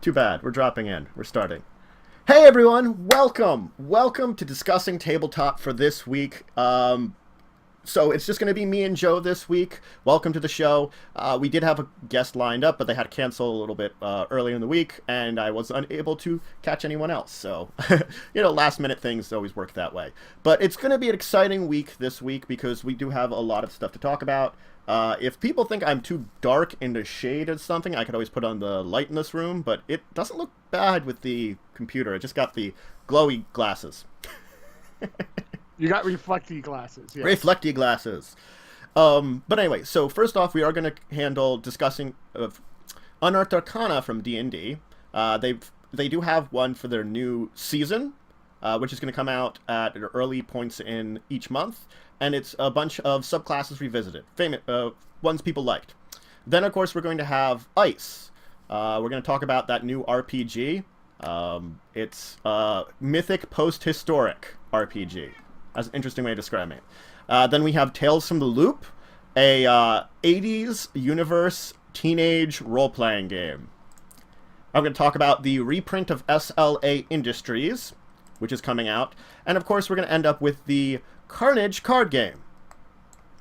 Too bad. We're dropping in. We're starting. Hey everyone, welcome! Welcome to Discussing Tabletop for this week. So it's just going to be me and Joe this week. Welcome to the show. We did have a guest lined up, but they had to cancel a little bit earlier in the week, and I was unable to catch anyone else. So, last minute things always work that way. But it's going to be an exciting week this week because we do have a lot of stuff to talk about. If people think I'm too dark in the shade or something, I could always put on the light in this room, but it doesn't look bad with the computer. I just got the glowy glasses. You got reflecty glasses. Yes. Reflecty glasses. But anyway, so first off, we are going to handle discussing of unearthed arcana from D&D. They do have one for their new season, which is going to come out at early points in each month. And it's a bunch of subclasses revisited, famous ones people liked. Then, of course, we're going to have Ice. We're going to talk about that new RPG. It's a mythic post-historic RPG. That's an interesting way of describing it. Then we have Tales from the Loop, a 80s universe teenage role-playing game. I'm going to talk about the reprint of SLA Industries, which is coming out. And, of course, we're going to end up with the Kharnage card game.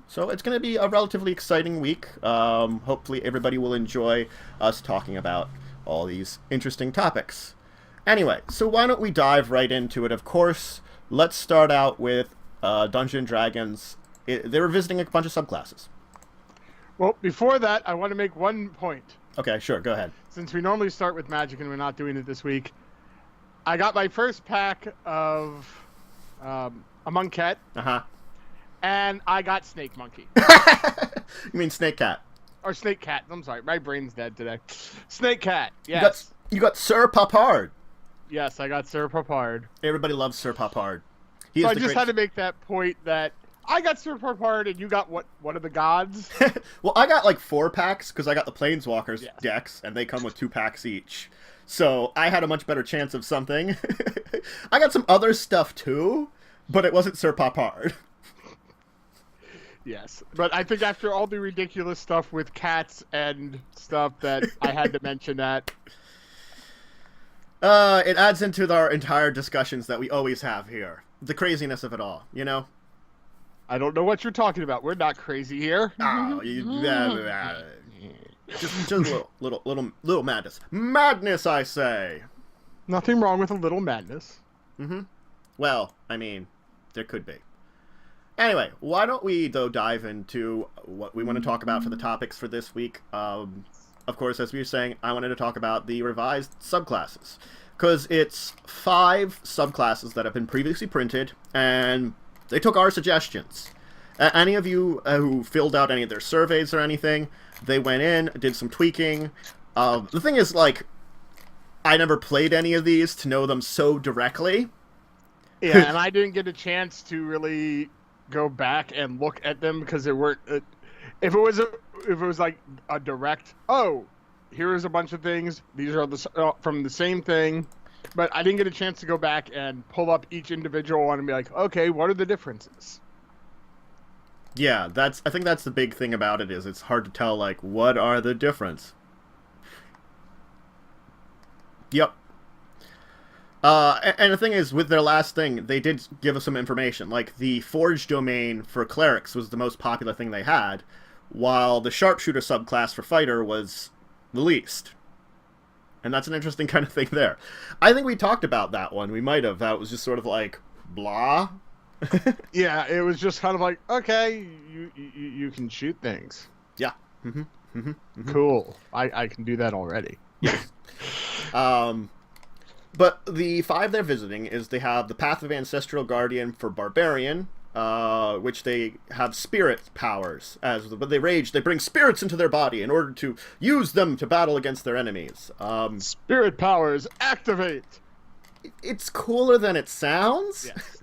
So it's going to be a relatively exciting week. Hopefully everybody will enjoy us talking about all these interesting topics. Anyway, so why don't we dive right into it? Of course, let's start out with Dungeons & Dragons. They were visiting a bunch of subclasses. Well, before that, I want to make one point. Okay, sure, go ahead. Since we normally start with Magic and we're not doing it this week, I got my first pack of a Monkette. Uh-huh. And I got Snake Monkey. You mean Snake Cat? Or Snake Cat. I'm sorry, my brain's dead today. Snake Cat, yes. You got Sir Papard. Yes, I got Sir Papard. Everybody loves Sir Papard. So I just had to make that point that I got Sir Papard and you got one of the gods. Well, I got like 4 packs because I got the Planeswalkers decks, and they come with 2 packs each. So I had a much better chance of something. I got some other stuff too, but it wasn't Sir Papard. Yes, but I think after all the ridiculous stuff with cats and stuff that I had to mention that. It adds into our entire discussions that we always have here. The craziness of it all, you know? I don't know what you're talking about. We're not crazy here. Oh, just a little madness. Madness, I say! Nothing wrong with a little madness. Mm-hmm. Well, I mean, there could be. Anyway, why don't we, though, dive into what we want to talk about for the topics for this week. Of course, as we were saying, I wanted to talk about the revised subclasses. Because it's 5 subclasses that have been previously printed, and they took our suggestions. Any of you who filled out any of their surveys or anything, they went in, did some tweaking. The thing is, like, I never played any of these to know them so directly. Yeah, and I didn't get a chance to really go back and look at them because there weren't. If it was like a direct, here is a bunch of things. These are from the same thing, but I didn't get a chance to go back and pull up each individual one and be like, okay, what are the differences? Yeah, I think that's the big thing about it is it's hard to tell, like, what are the difference? Yep. And the thing is, with their last thing, they did give us some information. Like, the Forge domain for Clerics was the most popular thing they had, while the Sharpshooter subclass for Fighter was the least. And that's an interesting kind of thing there. I think we talked about that one. We might have. That was just sort of like, blah. Yeah, it was just kind of like, okay, you can shoot things. Yeah. Mm-hmm. Mm-hmm. Mm-hmm. Cool. I can do that already. Yes. But the 5 they're visiting is they have the Path of Ancestral Guardian for Barbarian, which they have spirit powers. But they bring spirits into their body in order to use them to battle against their enemies. Spirit powers, activate! It's cooler than it sounds. Yes.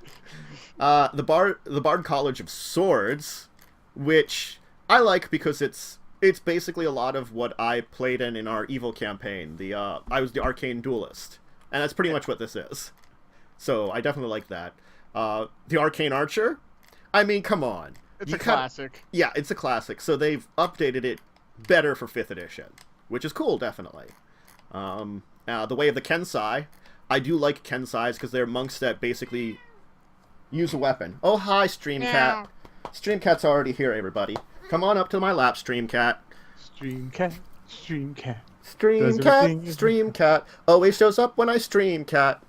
The Bard College of Swords, which I like because it's basically a lot of what I played in our Evil campaign. I was the Arcane Duelist. And that's pretty much what this is. So I definitely like that. The Arcane Archer, I mean, come on. It's a classic. Yeah, it's a classic. So they've updated it better for 5th edition, which is cool, definitely. the way of the Kensai. I do like Kensais because they're monks that basically use a weapon. Oh, hi, Streamcat. Streamcat's already here, everybody. Come on up to my lap, Streamcat. Streamcat, Streamcat. Streamcat always shows up when I Streamcat.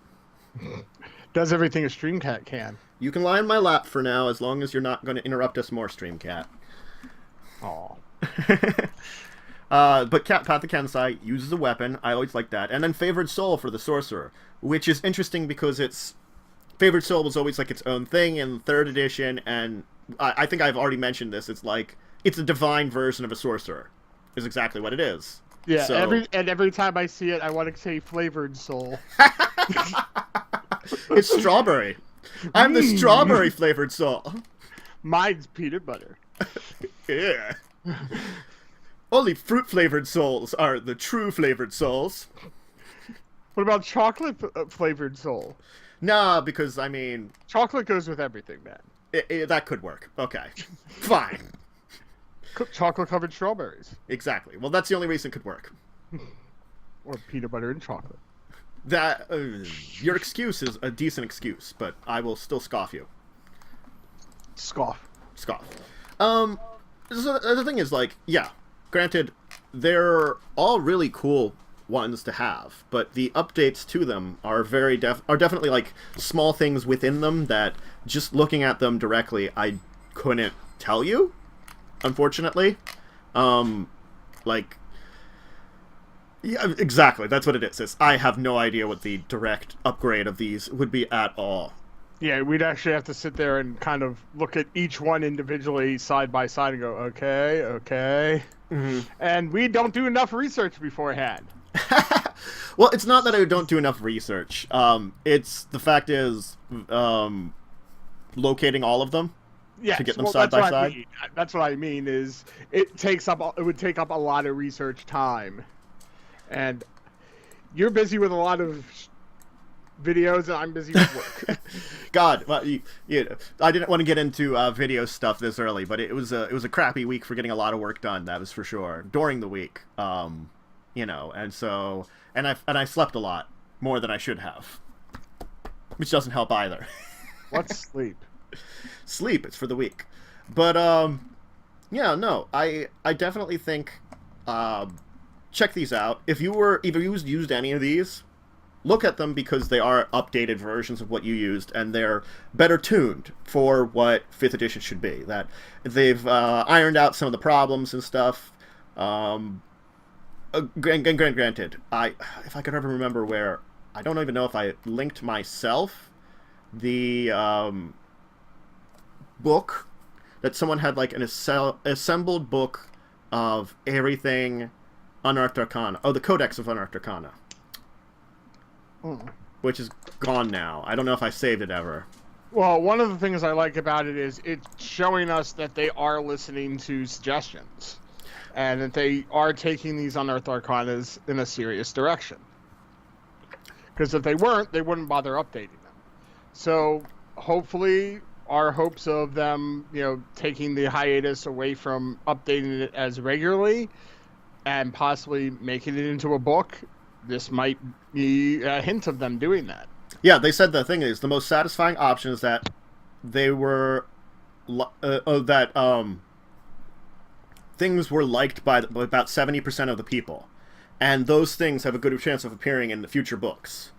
Does everything a Streamcat can. You can lie in my lap for now, as long as you're not going to interrupt us more, Streamcat. Aw. But Path of Kensai uses a weapon. I always like that. And then Favored Soul for the Sorcerer, which is interesting because Favored Soul was always like its own thing in 3rd edition, and I think I've already mentioned this. It's like, it's a divine version of a Sorcerer, is exactly what it is. Yeah, so... every time I see it, I want to say Flavored Soul. It's strawberry. I'm the strawberry flavored soul. Mine's peanut butter. Yeah. Only fruit flavored souls are the true flavored souls. What about chocolate flavored soul? Nah, because, I mean... Chocolate goes with everything, man. That could work. Okay. Fine. Chocolate covered strawberries. Exactly. Well, that's the only reason it could work. Or peanut butter and chocolate. That your excuse is a decent excuse, but I will still scoff you. Scoff. So the thing is, like, yeah, granted, they're all really cool ones to have, but the updates to them are definitely like small things within them that just looking at them directly, I couldn't tell you, unfortunately. Like. Yeah, exactly. That's what it is. I have no idea what the direct upgrade of these would be at all. Yeah, we'd actually have to sit there and kind of look at each one individually, side by side, and go, okay. Mm-hmm. And we don't do enough research beforehand. Well, it's not that I don't do enough research. It's the fact is locating all of them to get them side by side. That's what I mean. Is it would take up a lot of research time. And you're busy with a lot of videos, and I'm busy with work. God, well, I didn't want to get into video stuff this early, but it was a crappy week for getting a lot of work done. That was for sure during the week, and I slept a lot more than I should have, which doesn't help either. What's sleep? Sleep. It's for the week, but yeah, no, I definitely think. Check these out. If you used any of these, look at them because they are updated versions of what you used, and they're better tuned for what 5th edition should be. That they've ironed out some of the problems and stuff. Granted, if I could ever remember where, I don't even know if I linked myself the book that someone had, like an assembled book of everything. Unearthed Arcana. Oh, the Codex of Unearthed Arcana. Which is gone now. I don't know if I saved it ever. Well, one of the things I like about it is it's showing us that they are listening to suggestions. And that they are taking these Unearthed Arcanas in a serious direction. Because if they weren't, they wouldn't bother updating them. So, hopefully, our hopes of them, taking the hiatus away from updating it as regularly and possibly making it into a book, this might be a hint of them doing that. Yeah, they said the thing is, the most satisfying option is that they were... things were liked by about 70% of the people. And those things have a good chance of appearing in the future books.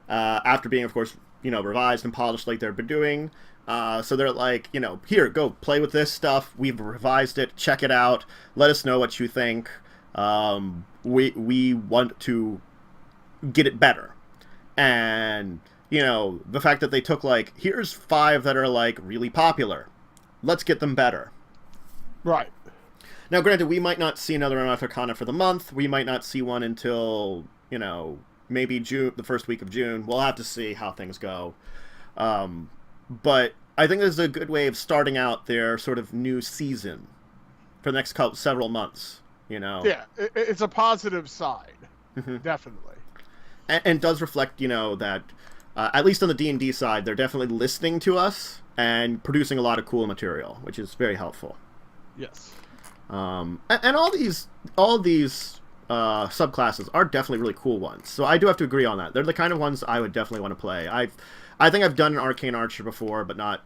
After being, of course, revised and polished like they've been doing. So they're like, here, go play with this stuff. We've revised it. Check it out. Let us know what you think. We want to get it better. And, the fact that they took, like, here's 5 that are, like, really popular. Let's get them better. Right. Now, granted, we might not see another Unearthed Arcana for the month. We might not see one until, maybe June, the first week of June. We'll have to see how things go. But I think this is a good way of starting out their sort of new season for the next several months. Yeah, it's a positive side, definitely, and does reflect, that at least on the D&D side, they're definitely listening to us and producing a lot of cool material, which is very helpful. Yes, and all these subclasses are definitely really cool ones. So I do have to agree on that. They're the kind of ones I would definitely want to play. I think I've done an Arcane Archer before, but not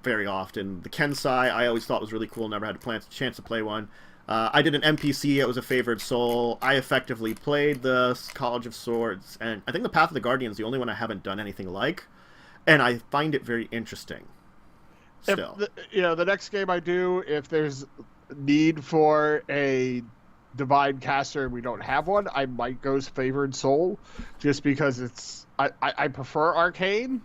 very often. The Kensai I always thought was really cool. Never had a chance to play one. I did an NPC. It was a Favored Soul. I effectively played the College of Swords, and I think the Path of the Guardian is the only one I haven't done anything like, and I find it very interesting. Still, the next game I do, if there's need for a Divine Caster and we don't have one, I might go Favored Soul, just because I prefer Arcane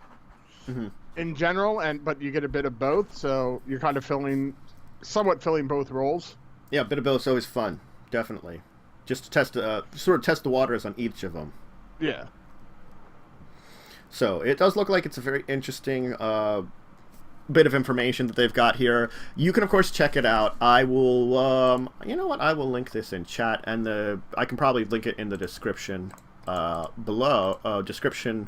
in general, but you get a bit of both, so you're kind of somewhat filling both roles. Yeah, a bit of both is always fun, definitely. Just to test the waters on each of them. Yeah. So it does look like it's a very interesting bit of information that they've got here. You can of course check it out. I will, you know what? I will link this in chat, and I can probably link it in the description below. Description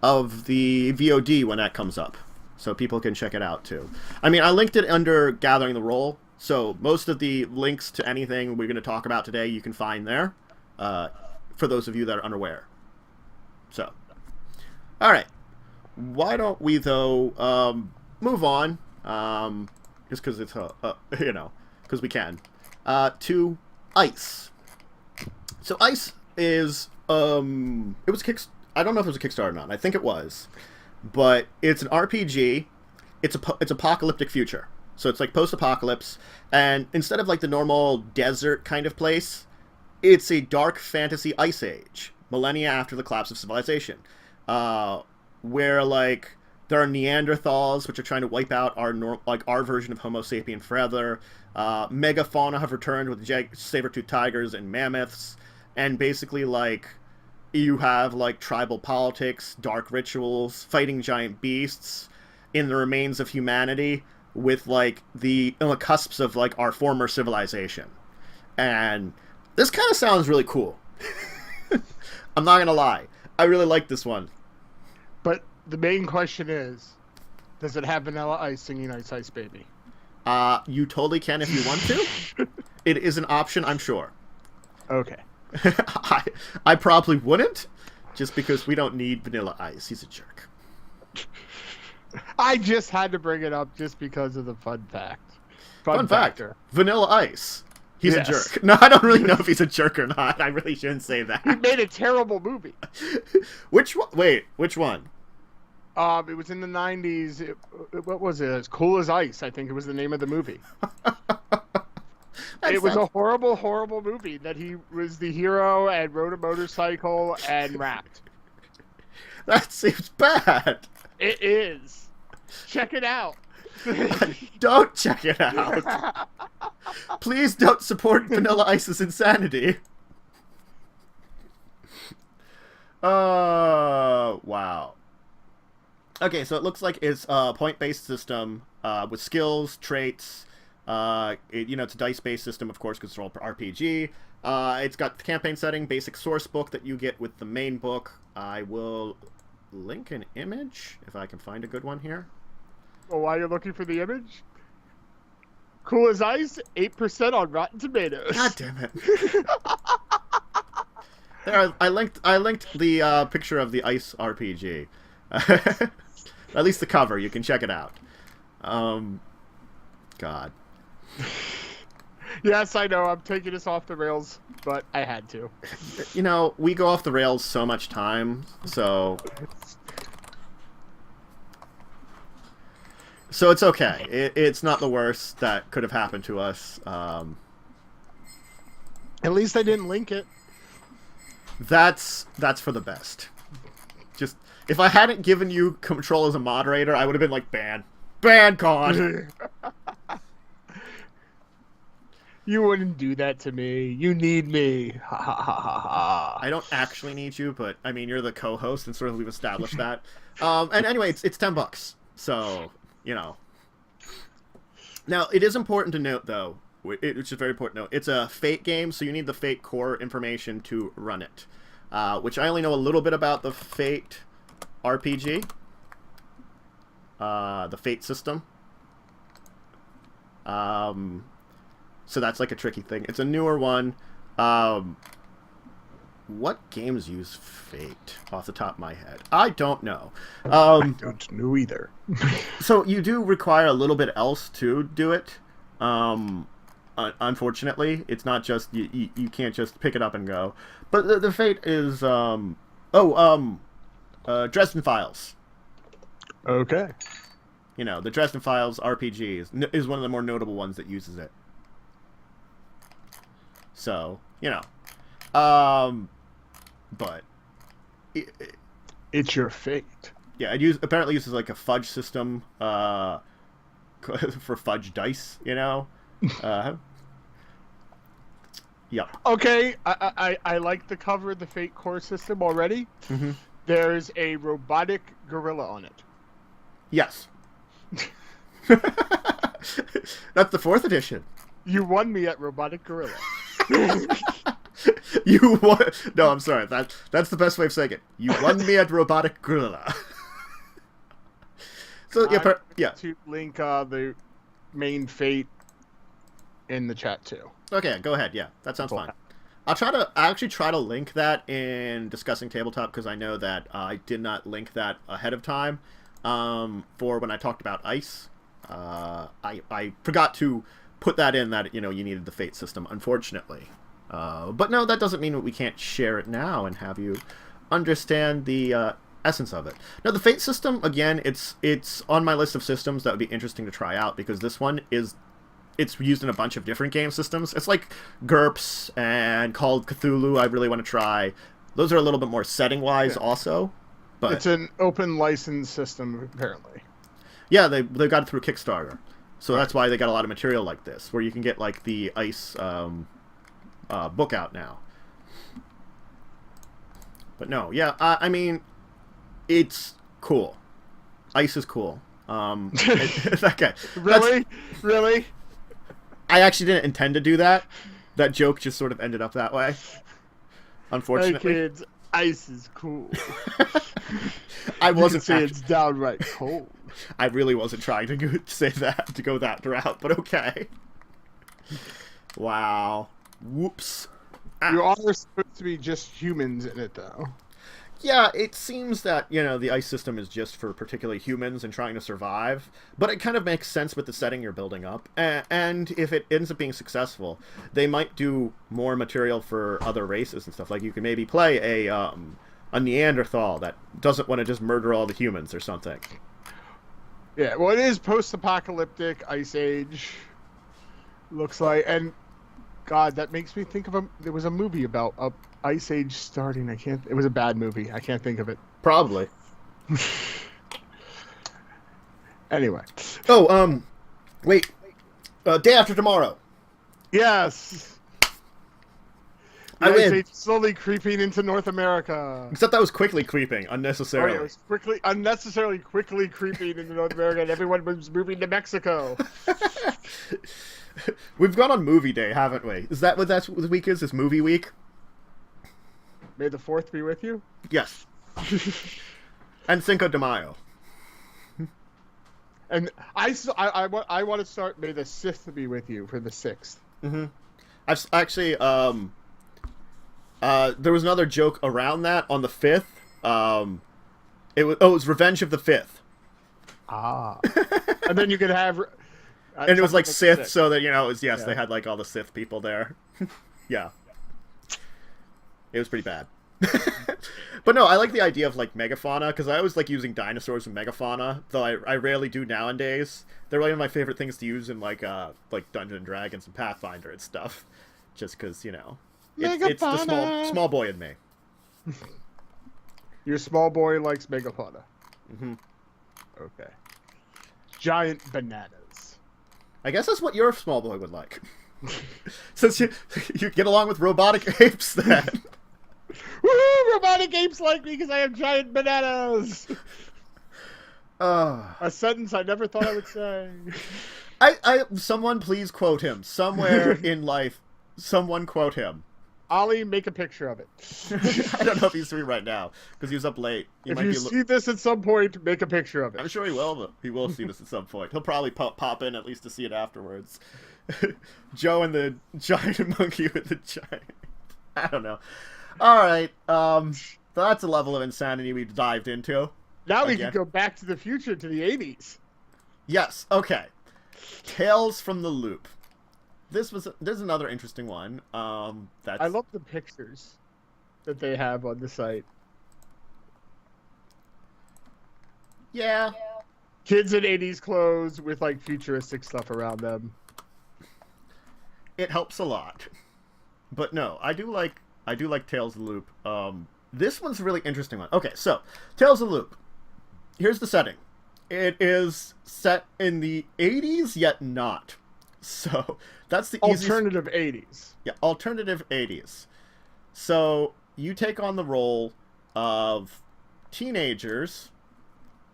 of the VOD when that comes up, so people can check it out too. I mean, I linked it under Gathering the Roll. So most of the links to anything we're going to talk about today, you can find there, for those of you that are unaware. So, all right. Why don't we, though, move on, just because it's, because we can, to Ice. So Ice is, it was I don't know if it was a Kickstarter or not. I think it was. But it's an RPG. It's apocalyptic future. So it's like post-apocalypse, and instead of like the normal desert kind of place, it's a dark fantasy ice age, millennia after the collapse of civilization, where like there are Neanderthals which are trying to wipe out our version of Homo sapien forever. Megafauna have returned with saber-toothed tigers and mammoths, and basically like you have like tribal politics, dark rituals, fighting giant beasts in the remains of humanity, with like on the cusps of like our former civilization. And this kind of sounds really cool. I'm not gonna lie, I really like this one. But the main question is, does it have Vanilla Ice singing Ice Ice Baby? You totally can if you want to. It is an option, I'm sure. Okay. I probably wouldn't, just because we don't need Vanilla Ice. He's a jerk. I just had to bring it up just because of the fun fact. Fun fact. Factor. Vanilla Ice. He's a jerk. No, I don't really know if he's a jerk or not. I really shouldn't say that. He made a terrible movie. Which one? Wait, which one? It was in the 90s. What was it? As Cool as Ice, I think it was the name of the movie. It was a horrible, horrible movie that he was the hero and rode a motorcycle and rapped. That seems bad. It is. Check it out. Don't check it out. Please don't support Vanilla Ice's insanity. Wow. Okay, so it looks like it's a point-based system with skills, traits. It's a dice-based system, of course, because it's all RPG. It's got the campaign setting, basic source book that you get with the main book. I will link an image if I can find a good one here. Well, while you're looking for the image, Cool as Ice, 8% on Rotten Tomatoes. God damn it! There, I linked the picture of the Ice RPG. At least the cover. You can check it out. God. Yes, I know. I'm taking us off the rails, but I had to. You know, we go off the rails so much time, so it's okay. It's not the worst that could have happened to us. At least I didn't link it. That's for the best. Just if I hadn't given you control as a moderator, I would have been like, ban, Con. You wouldn't do that to me. You need me. Ha ha ha ha ha. I don't actually need you, but I mean, you're the co-host, and sort of we've established that. And anyway, it's $10, so you know. Now, it is important to note, though, which is very important to note, it's a Fate game, so you need the Fate core information to run it. Which I only know a little bit about the Fate RPG, the Fate system. So that's like a tricky thing. It's a newer one. what games use Fate off the top of my head? I don't know. I don't know either. So you do require a little bit else to do it. Unfortunately, it's not just you can't just pick it up and go. But the Fate is Dresden Files. Okay. You know, the Dresden Files RPG is one of the more notable ones that uses it. So, you know. But it's your fate. Yeah, it apparently uses like a fudge system for fudge dice, you know? Yeah. Okay, I like the cover of the Fate core system already. Mm-hmm. There's a robotic gorilla on it. Yes. That's the 4th edition. You won me at robotic gorilla. You won. No, I'm sorry. That's the best way of saying it. You won me at robotic gorilla. So yeah. To link the main Fate in the chat too. Okay, go ahead. Yeah, that sounds fine. I'll actually try to link that in Discussing Tabletop because I know that I did not link that ahead of time for when I talked about ice. I forgot to put that in that, you know, you needed the Fate system, unfortunately. But no, that doesn't mean that we can't share it now and have you understand the essence of it. Now, the Fate system, again, it's on my list of systems that would be interesting to try out because this one it's used in a bunch of different game systems. It's like GURPS and Call of Cthulhu I really want to try. Those are a little bit more setting-wise also. But it's an open license system, apparently. Yeah, they got it through Kickstarter. So that's why they got a lot of material like this, where you can get like the ice book out now. But no, yeah, I mean, it's cool. Ice is cool. Okay. Really? I actually didn't intend to do that. That joke just sort of ended up that way. Unfortunately. Hey kids, ice is cool. I wasn't saying it's downright cold. I really wasn't trying to go that route, but okay. Wow. Whoops. You are supposed to be just humans in it, though. Yeah, it seems that, you know, the ice system is just for particularly humans and trying to survive, but it kind of makes sense with the setting you're building up, and if it ends up being successful, they might do more material for other races and stuff. Like, you can maybe play a Neanderthal that doesn't want to just murder all the humans or something. Yeah, well, it is post-apocalyptic, Ice Age, looks like, and God, that makes me think of there was a movie about Ice Age starting. It was a bad movie. I can't think of it. Probably. Anyway. Oh, wait. Day after tomorrow. Yes. I Ice win. Age slowly creeping into North America. Except that was quickly creeping, unnecessarily. It was unnecessarily quickly creeping into North America, and everyone was moving to Mexico. We've gone on movie day, haven't we? Is that what the week is? Is movie week? May the 4th be with you? Yes. And Cinco de Mayo. And I want to start May the 6th be with you for the 6th. Mm-hmm. I've actually, there was another joke around that on the 5th. It was Revenge of the 5th. Ah. And then you could have... and it was like Sith, so that, you know, it was, yes, they had like all the Sith people there. Yeah. It was pretty bad. But no, I like the idea of like megafauna, because I always like using dinosaurs and megafauna, though I rarely do nowadays. They're one of my favorite things to use in like Dungeons and Dragons and Pathfinder and stuff. Just because, you know, it's the small boy in me. Your small boy likes megafauna. Mm-hmm. Okay. Giant bananas. I guess that's what your small boy would like. Since you get along with robotic apes, then. Woo! Robotic apes like me because I have giant bananas. A sentence I never thought I would say. Someone please quote him somewhere in life. Someone quote him. Ollie, make a picture of it. I don't know if he's free right now because he was up late. If you see this at some point, make a picture of it. I'm sure he will. But he will see this at some point. He'll probably pop in at least to see it afterwards. Joe and the giant monkey with the giant. I don't know. All right. That's a level of insanity we've dived into. Now we Again. can go back to the future to the 80s. Yes. Okay. Tales from the Loop. There's another interesting one. That's I love the pictures that they have on the site. yeah. Kids in 80s clothes with like futuristic stuff around them. It helps a lot. But no, I do like Tales of the Loop. This one's a really interesting one. Okay, so Tales of the Loop. Here's the setting. It is set in the 80s, yet not. So that's the Alternative 80s. Yeah, alternative 80s. So you take on the role of teenagers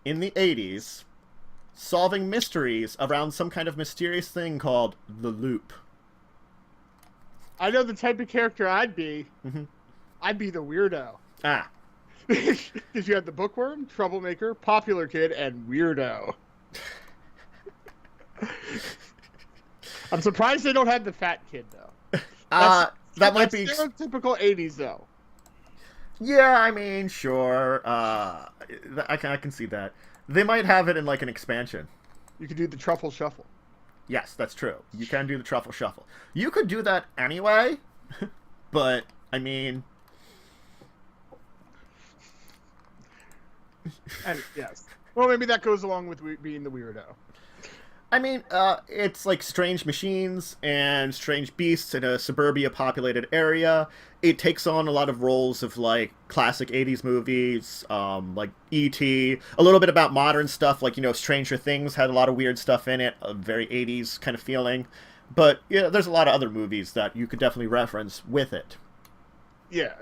in the 80s solving mysteries around some kind of mysterious thing called the Loop. I know the type of character I'd be. Mm-hmm. I'd be the weirdo. Ah. Because you had the bookworm, troublemaker, popular kid, and weirdo. I'm surprised they don't have the fat kid though. That might be stereotypical 80s though. Yeah, I mean, sure. I can see that. They might have it in like an expansion. You could do the truffle shuffle. Yes, that's true. You can do the truffle shuffle. You could do that anyway, but I mean, and yes. Well, maybe that goes along with being the weirdo. I mean, it's like strange machines and strange beasts in a suburbia populated area. It takes on a lot of roles of like classic 80s movies, like E.T., a little bit about modern stuff, like, Stranger Things had a lot of weird stuff in it, a very 80s kind of feeling. But yeah, there's a lot of other movies that you could definitely reference with it. Yeah.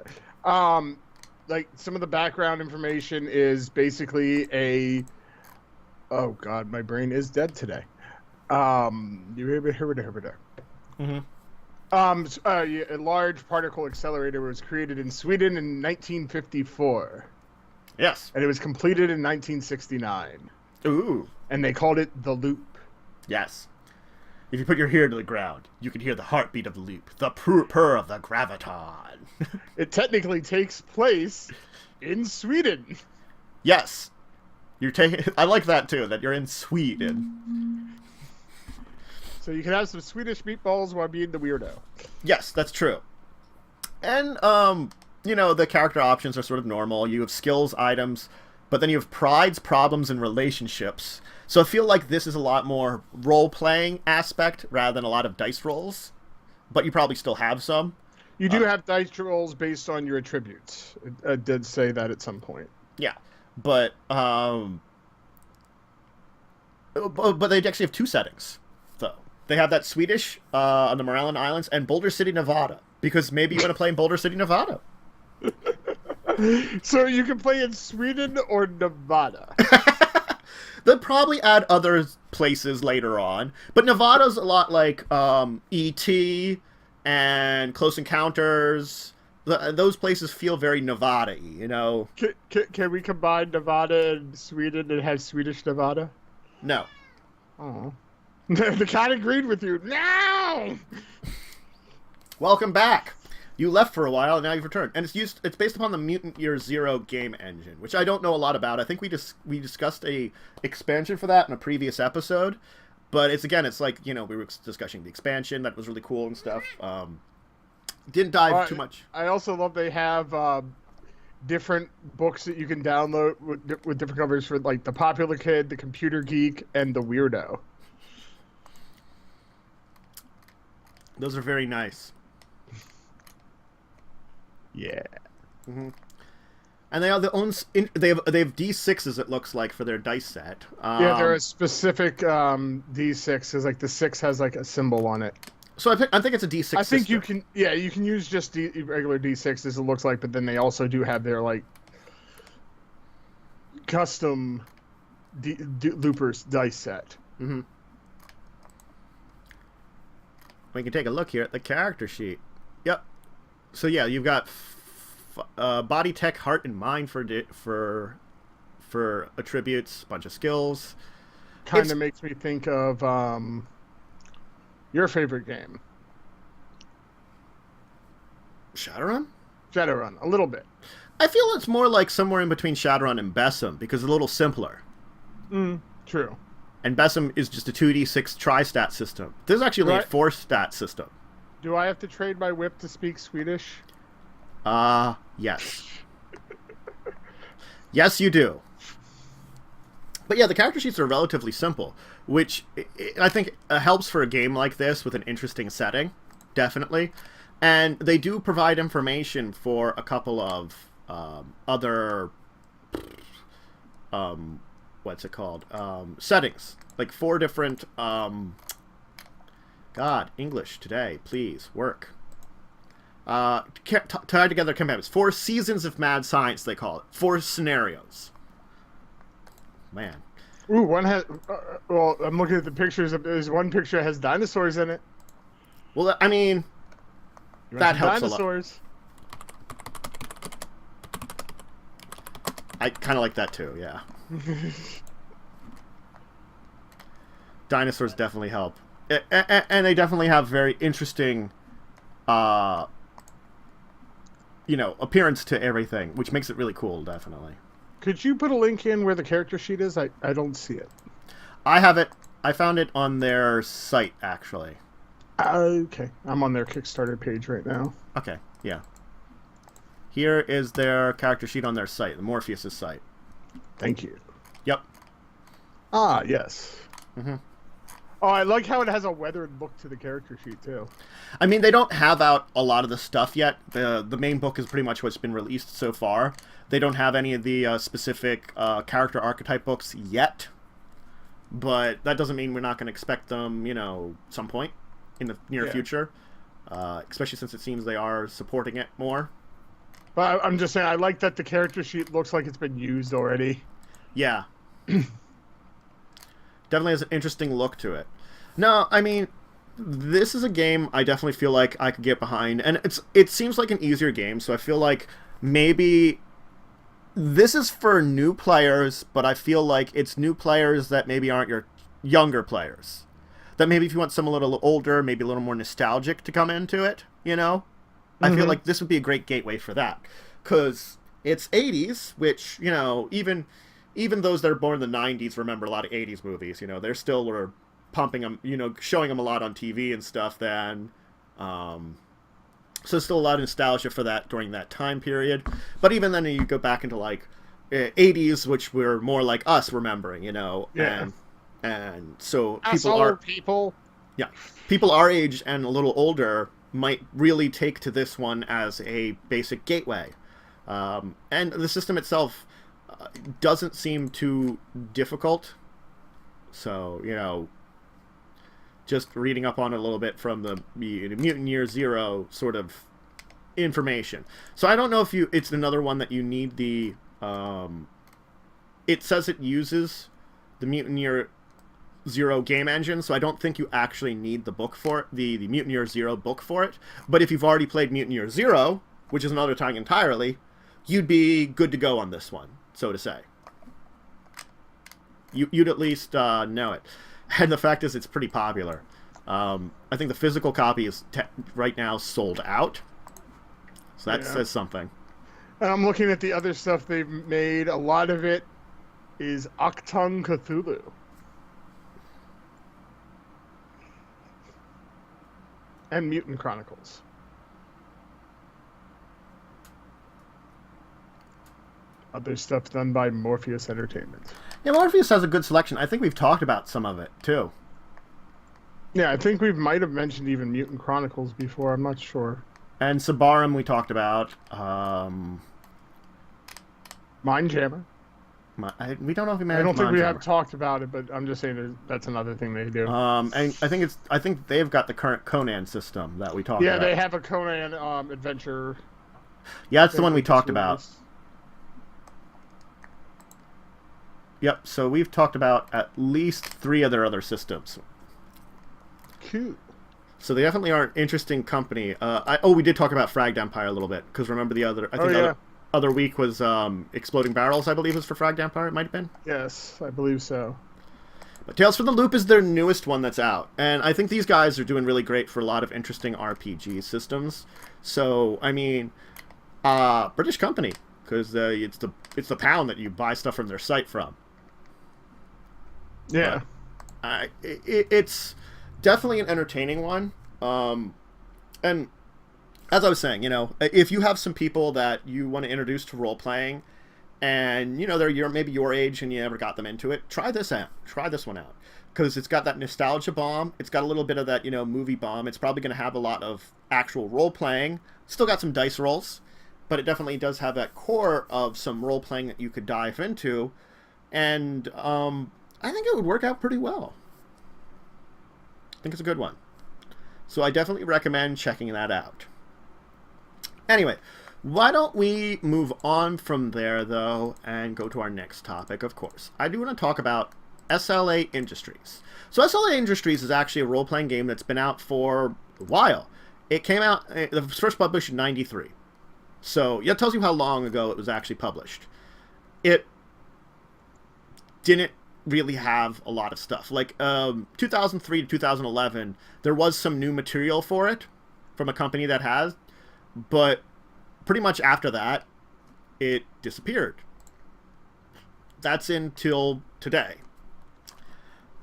Like some of the background information is basically oh god, my brain is dead today. Mm-hmm. A large particle accelerator was created in Sweden in 1954. Yes. And it was completed in 1969. Ooh. And they called it the Loop. Yes. If you put your ear to the ground, you can hear the heartbeat of the loop, the purr of the graviton. It technically takes place in Sweden. Yes. I like that too, that you're in Sweden. So you can have some Swedish meatballs while being the weirdo. Yes, that's true. And, the character options are sort of normal. You have skills, items, but then you have prides, problems, and relationships. So I feel like this is a lot more role-playing aspect rather than a lot of dice rolls. But you probably still have some. You do have dice rolls based on your attributes. I did say that at some point. Yeah, but they actually have two settings, though. They have that Swedish on the Morellan Islands and Boulder City, Nevada, because maybe you want to play in Boulder City, Nevada. So you can play in Sweden or Nevada. They'll probably add other places later on, but Nevada's a lot like E.T. and Close Encounters. Those places feel very Nevada-y, Can we combine Nevada and Sweden and have Swedish Nevada? No. Oh. The cat agreed with you. No! Welcome back. You left for a while, and now you've returned. And it's based upon the Mutant Year Zero game engine, which I don't know a lot about. I think we discussed a expansion for that in a previous episode. But it's like, we were discussing the expansion. That was really cool and stuff. Didn't dive too much. I also love they have different books that you can download with different covers for, like, the popular kid, the computer geek, and the weirdo. Those are very nice. Yeah. Mm-hmm. And they have they have D6s, it looks like, for their dice set. Yeah, they're a specific D6, because like the 6 has like a symbol on it. So I think it's a D6 I think system. you can use just regular D6s, it looks like, but then they also do have their like custom loopers dice set. Mm-hmm. We can take a look here at the character sheet. Yep. So yeah, you've got body, tech, heart, and mind for attributes, a bunch of skills. Kind of makes me think of your favorite game, Shadowrun. Shadowrun, a little bit. I feel it's more like somewhere in between Shadowrun and Besom, because it's a little simpler. True. And Besom is just a 2d6 tri-stat system. This is actually only a 4-stat system. Do I have to trade my whip to speak Swedish? Yes. Yes, you do. But yeah, the character sheets are relatively simple, which I think helps for a game like this with an interesting setting, definitely. And they do provide information for a couple of other, what's it called? Settings. Like 4 different, God, English today, please, work. Tied together combatants. 4 seasons of mad science, they call it. 4 scenarios. Man. Ooh, one has. Well, I'm looking at the pictures. There's one picture that has dinosaurs in it. Well, I mean, that helps dinosaurs. a lot. I kind of like that too, yeah. Dinosaurs definitely help. And they definitely have very interesting, appearance to everything, which makes it really cool, definitely. Could you put a link in where the character sheet is? I don't see it. I have it. I found it on their site, actually. Okay. I'm on their Kickstarter page right now. Okay, yeah. Here is their character sheet on their site, the Morpheus' site. Thank you. Yep. Ah, yes. Mm-hmm. Oh, I like how it has a weathered look to the character sheet, too. I mean, they don't have out a lot of the stuff yet. The main book is pretty much what's been released so far. They don't have any of the specific character archetype books yet. But that doesn't mean we're not going to expect them, some point in the near future. Especially since it seems they are supporting it more. But I'm just saying, I like that the character sheet looks like it's been used already. Yeah. Definitely has an interesting look to it. No, I mean, this is a game I definitely feel like I could get behind. And it seems like an easier game, so I feel like maybe this is for new players, but I feel like it's new players that maybe aren't your younger players. That maybe if you want someone a little older, maybe a little more nostalgic to come into it, I feel like this would be a great gateway for that. Because it's 80s, which, even those that are born in the 90s remember a lot of 80s movies. They're still were pumping them, showing them a lot on TV and stuff then. So still a lot of nostalgia for that during that time period. But even then you go back into like 80s, which were more like us remembering, Yeah. And so people. Yeah. People our age and a little older might really take to this one as a basic gateway. And the system itself doesn't seem too difficult. So, just reading up on it a little bit from the Mutant Year Zero sort of information. So I don't know if it's another one that you need the... it says it uses the Mutant Year Zero game engine, so I don't think you actually need the book for it, the Mutant Year Zero book for it. But if you've already played Mutant Year Zero, which is another time entirely, you'd be good to go on this one, so to say. You'd at least know it. And the fact is, it's pretty popular. I think the physical copy is right now sold out. So that says something. And I'm looking at the other stuff they've made. A lot of it is Octung Cthulhu. And Mutant Chronicles. Other stuff done by Morpheus Entertainment. Yeah, Morpheus has a good selection. I think we've talked about some of it, too. Yeah, I think we might have mentioned even Mutant Chronicles before. I'm not sure. And Sabarim we talked about. Mindjammer. We don't know if we managed. I don't think we have talked about it, but I'm just saying that's another thing they do. And I think they've got the current Conan system that we talked about. Yeah, they have a Conan adventure. Yeah, that's the one we talked about. Yep, so we've talked about at least 3 other systems. Cool. So they definitely are an interesting company. We did talk about Fragged Empire a little bit, because remember the other... I think the other week was Exploding Barrels, I believe, was for Fragged Empire, it might have been? Yes, I believe so. But Tales from the Loop is their newest one that's out. And I think these guys are doing really great for a lot of interesting RPG systems. So, I mean... British company, because it's the pound that you buy stuff from their site from. Yeah. It's definitely an entertaining one. And as I was saying, if you have some people that you want to introduce to role playing, and they're maybe your age and you never got them into it, try this out. Try this one out, because it's got that nostalgia bomb. It's got a little bit of that movie bomb. It's probably going to have a lot of actual role playing. Still got some dice rolls, but it definitely does have that core of some role playing that you could dive into, and I think it would work out pretty well. I think it's a good one. So I definitely recommend checking that out. Anyway, why don't we move on from there, though, and go to our next topic, of course. I do want to talk about SLA Industries. So SLA Industries is actually a role-playing game that's been out for a while. It came out, it was first published in 93. So that tells you how long ago it was actually published. It didn't really have a lot of stuff. Like 2003 to 2011, there was some new material for it from a company that has, but pretty much after that, it disappeared. That's until today.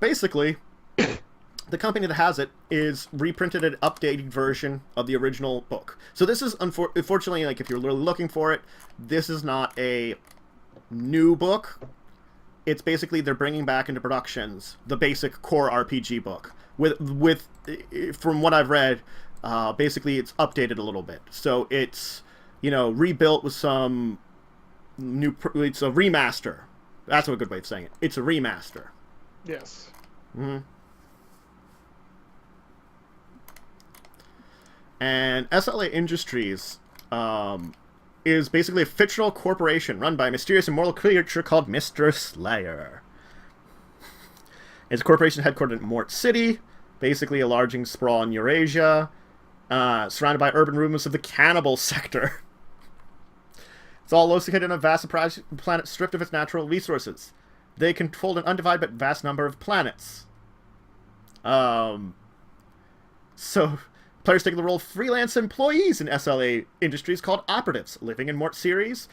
Basically, the company that has it is reprinted an updated version of the original book. So this is, unfortunately, like if you're really looking for it, this is not a new book. It's basically they're bringing back into productions the basic core RPG book with from what I've read, basically it's updated a little bit. So it's rebuilt with some new. It's a remaster. That's a good way of saying it. It's a remaster. Yes. Mm-hmm. And SLA Industries is basically a fictional corporation run by a mysterious immortal creature called Mr. Slayer. It's a corporation headquartered in Mort City, basically a larging sprawl in Eurasia, surrounded by urban rumors of the cannibal sector. It's all located on a vast planet stripped of its natural resources. They controlled an undivided but vast number of planets. So players take the role of freelance employees in SLA Industries called operatives, living in Mort series,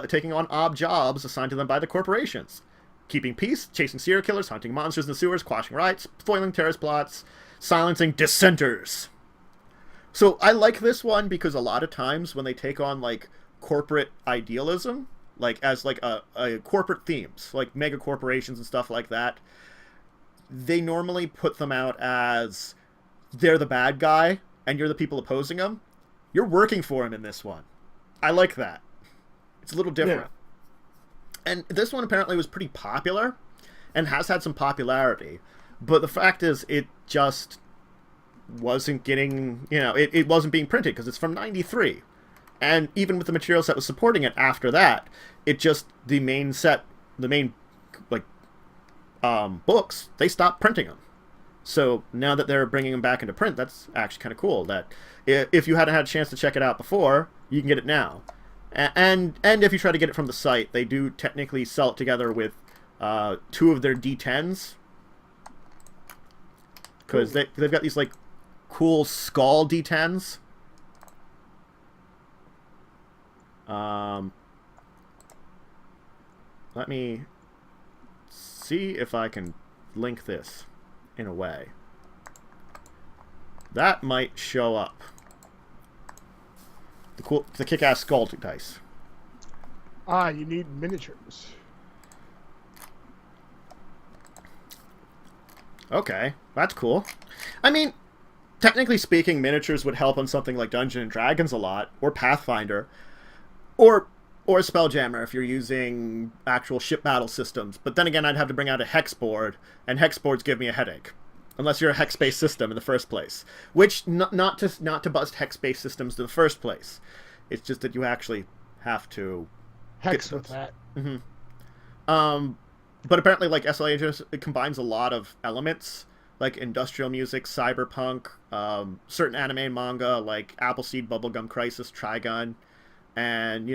taking on odd jobs assigned to them by the corporations. Keeping peace, chasing serial killers, hunting monsters in the sewers, quashing riots, foiling terrorist plots, silencing dissenters. So I like this one because a lot of times when they take on like corporate idealism, like as like a corporate themes, like mega corporations and stuff like that, they normally put them out as they're the bad guy and you're the people opposing them. You're working for him in this one. I like that. It's a little different. Yeah. And this one apparently was pretty popular and has had some popularity. But the fact is, it just wasn't getting, it wasn't being printed because it's from 93. And even with the materials that was supporting it after that, it just, the main books, they stopped printing them. So now that they're bringing them back into print, that's actually kind of cool. That if you hadn't had a chance to check it out before, you can get it now. And if you try to get it from the site, they do technically sell it together with 2 of their D10s. Because they've got these like cool skull D10s. Let me see if I can link this in a way. That might show up. The kick-ass skull dice. You need miniatures. Okay, that's cool. I mean, technically speaking, miniatures would help on something like Dungeons and Dragons a lot, or Pathfinder, or Spelljammer if you're using actual ship battle systems. But then again, I'd have to bring out a hex board, and hex boards give me a headache. Unless you're a hex-based system in the first place. Which, not to bust hex-based systems in the first place. It's just that you actually have to... Hex with that. Mm-hmm. But apparently, like, SLA, it combines a lot of elements. Like industrial music, cyberpunk, certain anime and manga, like Appleseed, Bubblegum Crisis, Trigun. And,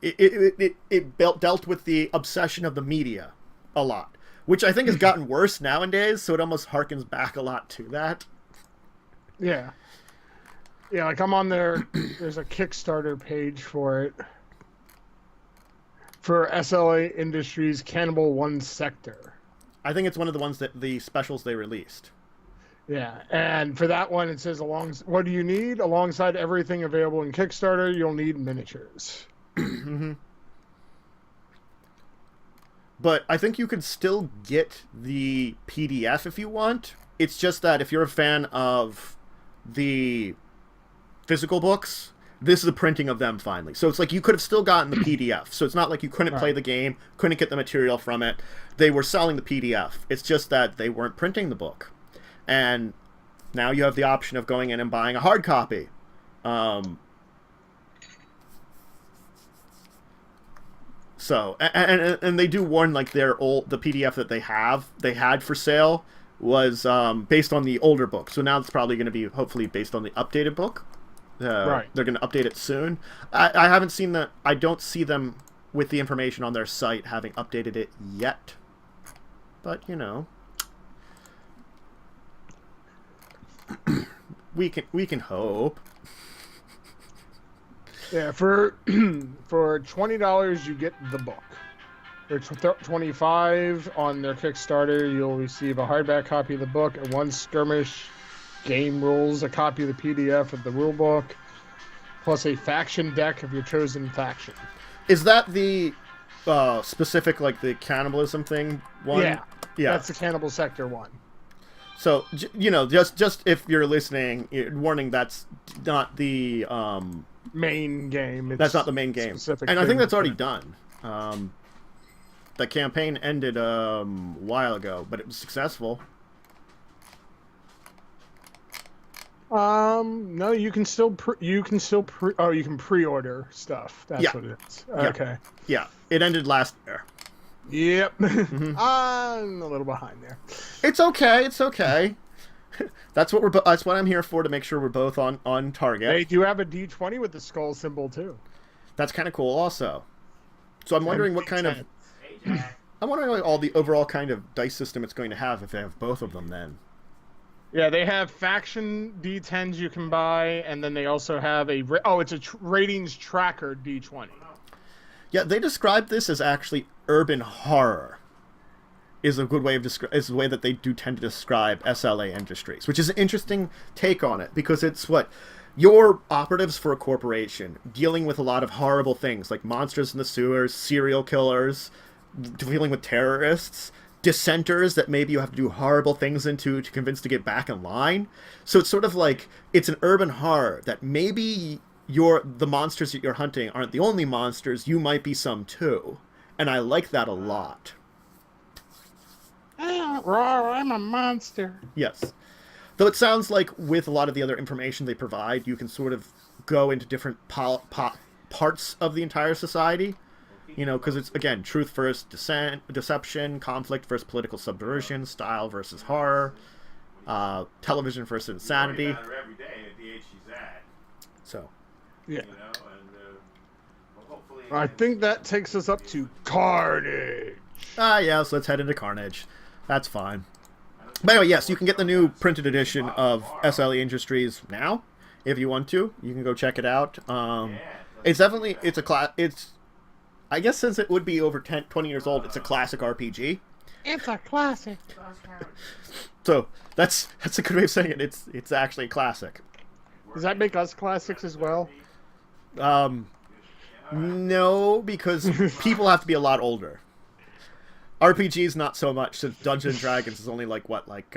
it dealt with the obsession of the media a lot. Which I think has gotten worse nowadays, so it almost harkens back a lot to that. Yeah. Yeah, like I'm on there. There's a Kickstarter page for it. For SLA Industries Cannibal One Sector. I think it's one of the ones that the specials they released. Yeah, and for that one, it says what do you need? Alongside everything available in Kickstarter, you'll need miniatures. Mm-hmm. But I think you could still get the PDF if you want. It's just that if you're a fan of the physical books, this is a printing of them finally. So it's like you could have still gotten the PDF. So it's not like you couldn't play the game, couldn't get the material from it. They were selling the PDF. It's just that they weren't printing the book. And now you have the option of going in and buying a hard copy. So, and they do warn, like, the PDF that they had for sale was based on the older book. So now it's probably going to be hopefully based on the updated book. They're going to update it soon. I haven't seen I don't see them with the information on their site having updated it yet. But, you know, we can hope. Yeah, for $20 you get the book. For $25 on their Kickstarter, you'll receive a hardback copy of the book and one skirmish game rules, a copy of the PDF of the rule book, plus a faction deck of your chosen faction. Is that the specific, like, the cannibalism thing one? Yeah, that's the Cannibal Sector one. So, you know, just if you're listening, warning, that's not the main game. That's not the main game. And I think that's already done. The campaign ended a while ago, but it was successful. No, you can still pre-order stuff. That's what it is. Okay. Yeah, it ended last year. Yep. Mm-hmm. I'm a little behind there. It's okay. It's okay. That's what I'm here for, to make sure we're both on target. They do have a D20 with the skull symbol too. That's kind of cool, also. So I'm wondering what kind of. I'm wondering like all the overall kind of dice system it's going to have if they have both of them. Then. Yeah, they have faction D10s you can buy, and then they also have it's a ratings tracker D20. Yeah, they describe this as actually urban horror. Is a good way of is the way that they do tend to describe SLA Industries, which is an interesting take on it, because it's what you're operatives for a corporation dealing with a lot of horrible things like monsters in the sewers, serial killers, dealing with terrorists, dissenters that maybe you have to do horrible things to convince to get back in line. So it's sort of like it's an urban horror that maybe the monsters that you're hunting aren't the only monsters. You might be some too, and I like that a lot. I'm a monster. Yes. Though it sounds like with a lot of the other information they provide, you can sort of go into different parts of the entire society. You know, because it's, again, truth versus deception, conflict versus political subversion, style versus horror, television versus insanity. So. Yeah. I think that takes us up to Kharnage. Yeah, so let's head into Kharnage. That's fine. But anyway, yes, you can get the new printed edition of SLE Industries now, if you want to. You can go check it out. It's definitely, I guess since it would be over 20 years old, it's a classic RPG. It's a classic. So, that's a good way of saying it. It's actually a classic. Does that make us classics as well? No, because people have to be a lot older. RPGs not so much, since Dungeons and Dragons is only like what, like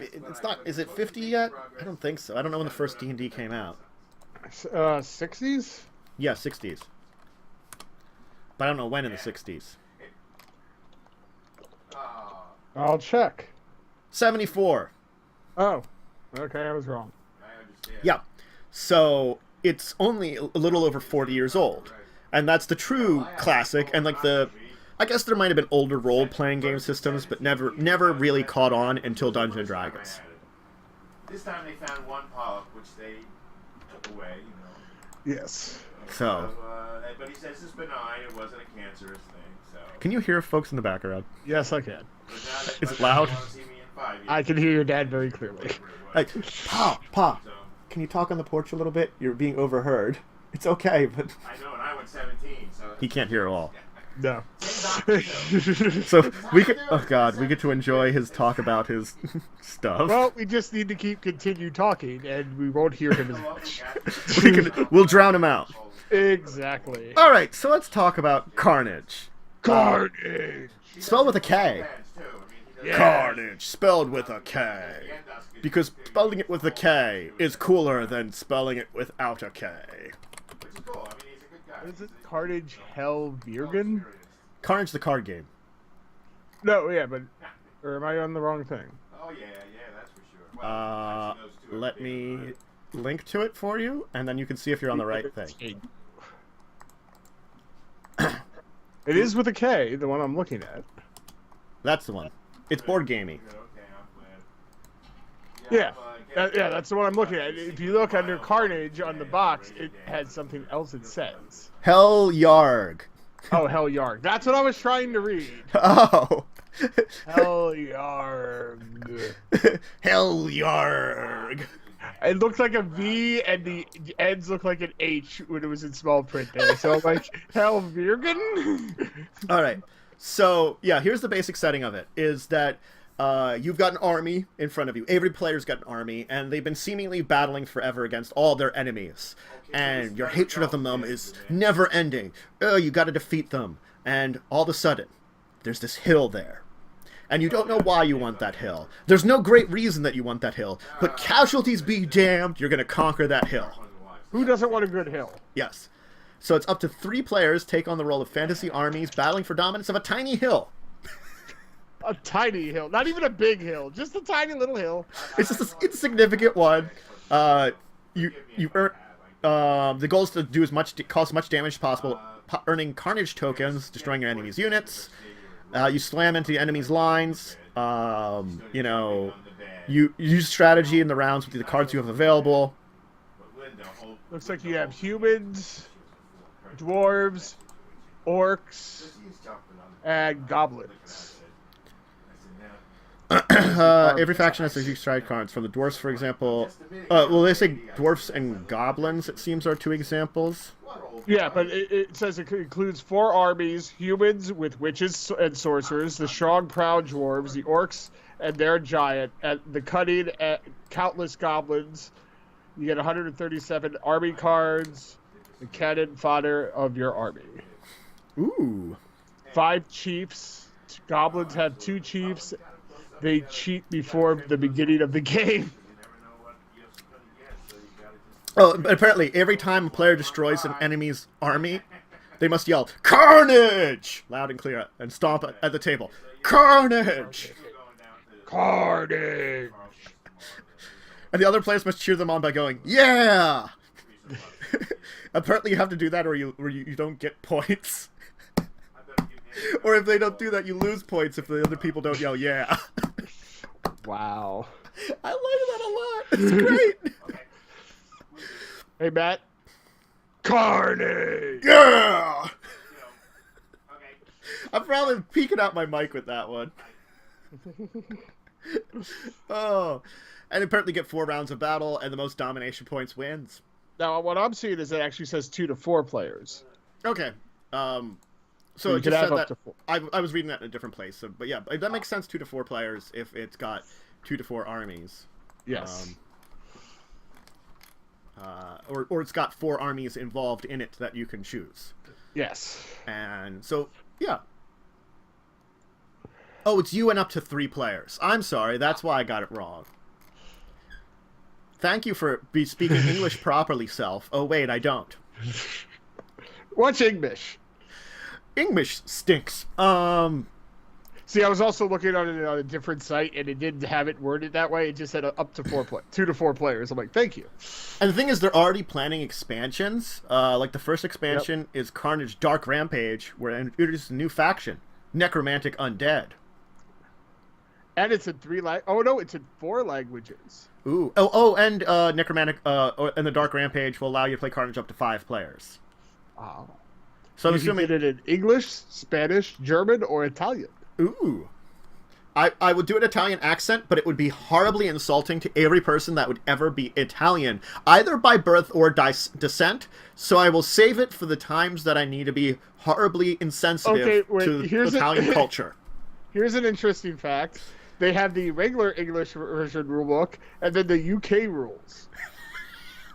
it's not. Is it 50 yet? I don't think so. I don't know when the first D&D came out. 60s? Yeah, 60s. But I don't know when in the 60s. I'll check. 74. Oh, okay, I was wrong. Yeah, so it's only a little over 40 years old, and that's the true classic. And like I guess there might have been older role-playing game systems, but never really caught on until Dungeons and Dragons. This time they found one polyp, which they took away, you know. Yes. So. But he says it's benign. It wasn't a cancerous thing. So. Can you hear folks in the background? Yes, I can. Is it loud? I can hear your dad very clearly. Like, Pa. can you talk on the porch a little bit? You're being overheard. It's okay, but I know, and I went 17, so he can't hear it all. No. So we get we get to enjoy his talk about his stuff. Well, we just need to continue talking, and we won't hear him as much. We'll drown him out. Exactly. All right, so let's talk about Kharnage. Kharnage. Spelled with a K. Yeah. Kharnage, spelled with a K. Because spelling it with a K is cooler than spelling it without a K. Which is cool. I mean, he's a good guy. What is it? Carnage Hellvirgen? Carnage the card game. No, yeah, but... Or am I on the wrong thing? Oh, yeah, that's for sure. Well, actually, those two are Let big, me link to it for you, and then you can see if you're on the right thing. It is with a K, the one I'm looking at. That's the one. It's board gamey. Okay, I'm glad. Yeah, that's the one I'm looking at. If you look under Carnage on the box, it has something else it says. Hell Yarg. Oh, Hell Yarg. That's what I was trying to read. Oh. Hell Yarg. Hell Yarg. It looked like a V, and the ends looked like an H when it was in small print there. So I'm like, Hell Virgen? All right. So, yeah, here's the basic setting of it, is that you've got an army in front of you. Every player's got an army, and they've been seemingly battling forever against all their enemies. And your hatred of them is never ending. Oh, you got to defeat them. And all of a sudden, there's this hill there. And you don't know why you want that hill. There's no great reason that you want that hill. But casualties be damned, you're going to conquer that hill. Who doesn't want a good hill? Yes. So it's up to 3 players take on the role of fantasy armies battling for dominance of a tiny hill. A tiny hill. Not even a big hill. Just a tiny little hill. It's just an insignificant one. You earn... the goal is to do cause as much damage as possible, earning Kharnage tokens, destroying your enemy's units. You slam into the enemy's lines. You use strategy in the rounds with the cards you have available. Looks like you have humans, dwarves, orcs, and goblins. Every faction has 2 stride cards. From the dwarves, for example... they say dwarfs and goblins, it seems, are 2 examples. Yeah, but it says it includes 4 armies, humans with witches and sorcerers, the strong, proud dwarves, the orcs and their giant, and the cunning and countless goblins. You get 137 army cards, the cannon fodder of your army. Ooh. 5 chiefs. Goblins have 2 chiefs. They cheat before the beginning of the game. Oh, but apparently, every time a player destroys an enemy's army, they must yell, "Carnage!" loud and clear, and stomp at the table. Carnage! Carnage! And the other players must cheer them on by going, "Yeah!" Apparently, you have to do that or you don't get points. Or if they don't do that, you lose points if the other people don't yell, "Yeah." Wow. I like that a lot. It's great. Hey, Matt. Carnage! Yeah! I'm probably peeking out my mic with that one. Oh. And apparently get 4 rounds of battle, and the most domination points wins. Now, what I'm seeing is it actually says 2 to 4 players. Okay. So you it could just have said up that... to 4. I was reading that in a different place. So, but yeah, that makes sense, 2 to 4 players, if it's got 2 to 4 armies. Yes. Or it's got 4 armies involved in it that you can choose. Yes. And so, yeah. Oh, it's you and up to 3 players. I'm sorry, that's why I got it wrong. Thank you for speaking English properly, self. Oh, wait, I don't. What's English? English stinks. See, I was also looking on it on a different site, and it didn't have it worded that way. It just said up to 2 to 4 players. I'm like, thank you. And the thing is, they're already planning expansions. Like the first expansion is Kharnage Dark Rampage, where it introduces a new faction, Necromantic Undead. And it's in 3 Oh no, it's in 4 languages. Ooh. And Necromantic and the Dark Rampage will allow you to play Kharnage up to 5 players. Oh. So I'm you assuming did it in English, Spanish, German, or Italian. Ooh. I would do an Italian accent, but it would be horribly insulting to every person that would ever be Italian, either by birth or descent. So I will save it for the times that I need to be horribly insensitive to Italian culture. Here's an interesting fact. They have the regular English version rulebook, and then the UK rules.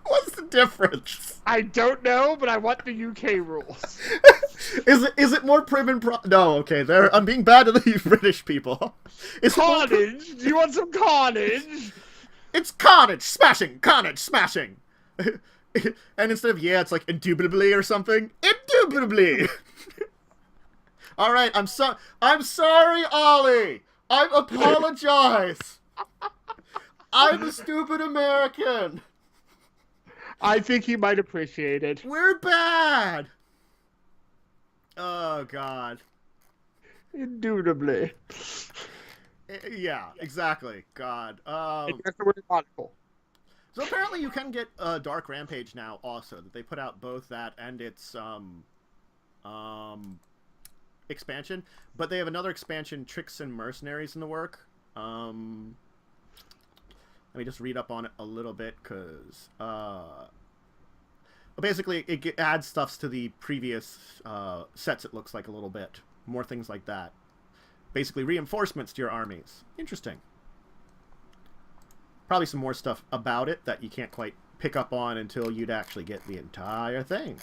What's the difference? I don't know, but I want the UK rules. Is it more prim and No, okay. I'm being bad to the British people. Carnage? Do you want some carnage? It's carnage smashing, carnage smashing. And instead of it's like indubitably or something. Indubitably. All right, I'm sorry, Ollie. I apologize. I'm a stupid American. I think he might appreciate it. We're bad. Oh, God. Indubitably. Yeah, exactly. God. That's the word logical. So apparently you can get Dark Rampage now also. That they put out both that and its expansion. But they have another expansion, Tricks and Mercenaries, in the work. Let me just read up on it a little bit, because... basically, it adds stuff to the previous sets, it looks like, a little bit. More things like that. Basically, reinforcements to your armies. Interesting. Probably some more stuff about it that you can't quite pick up on until you'd actually get the entire thing.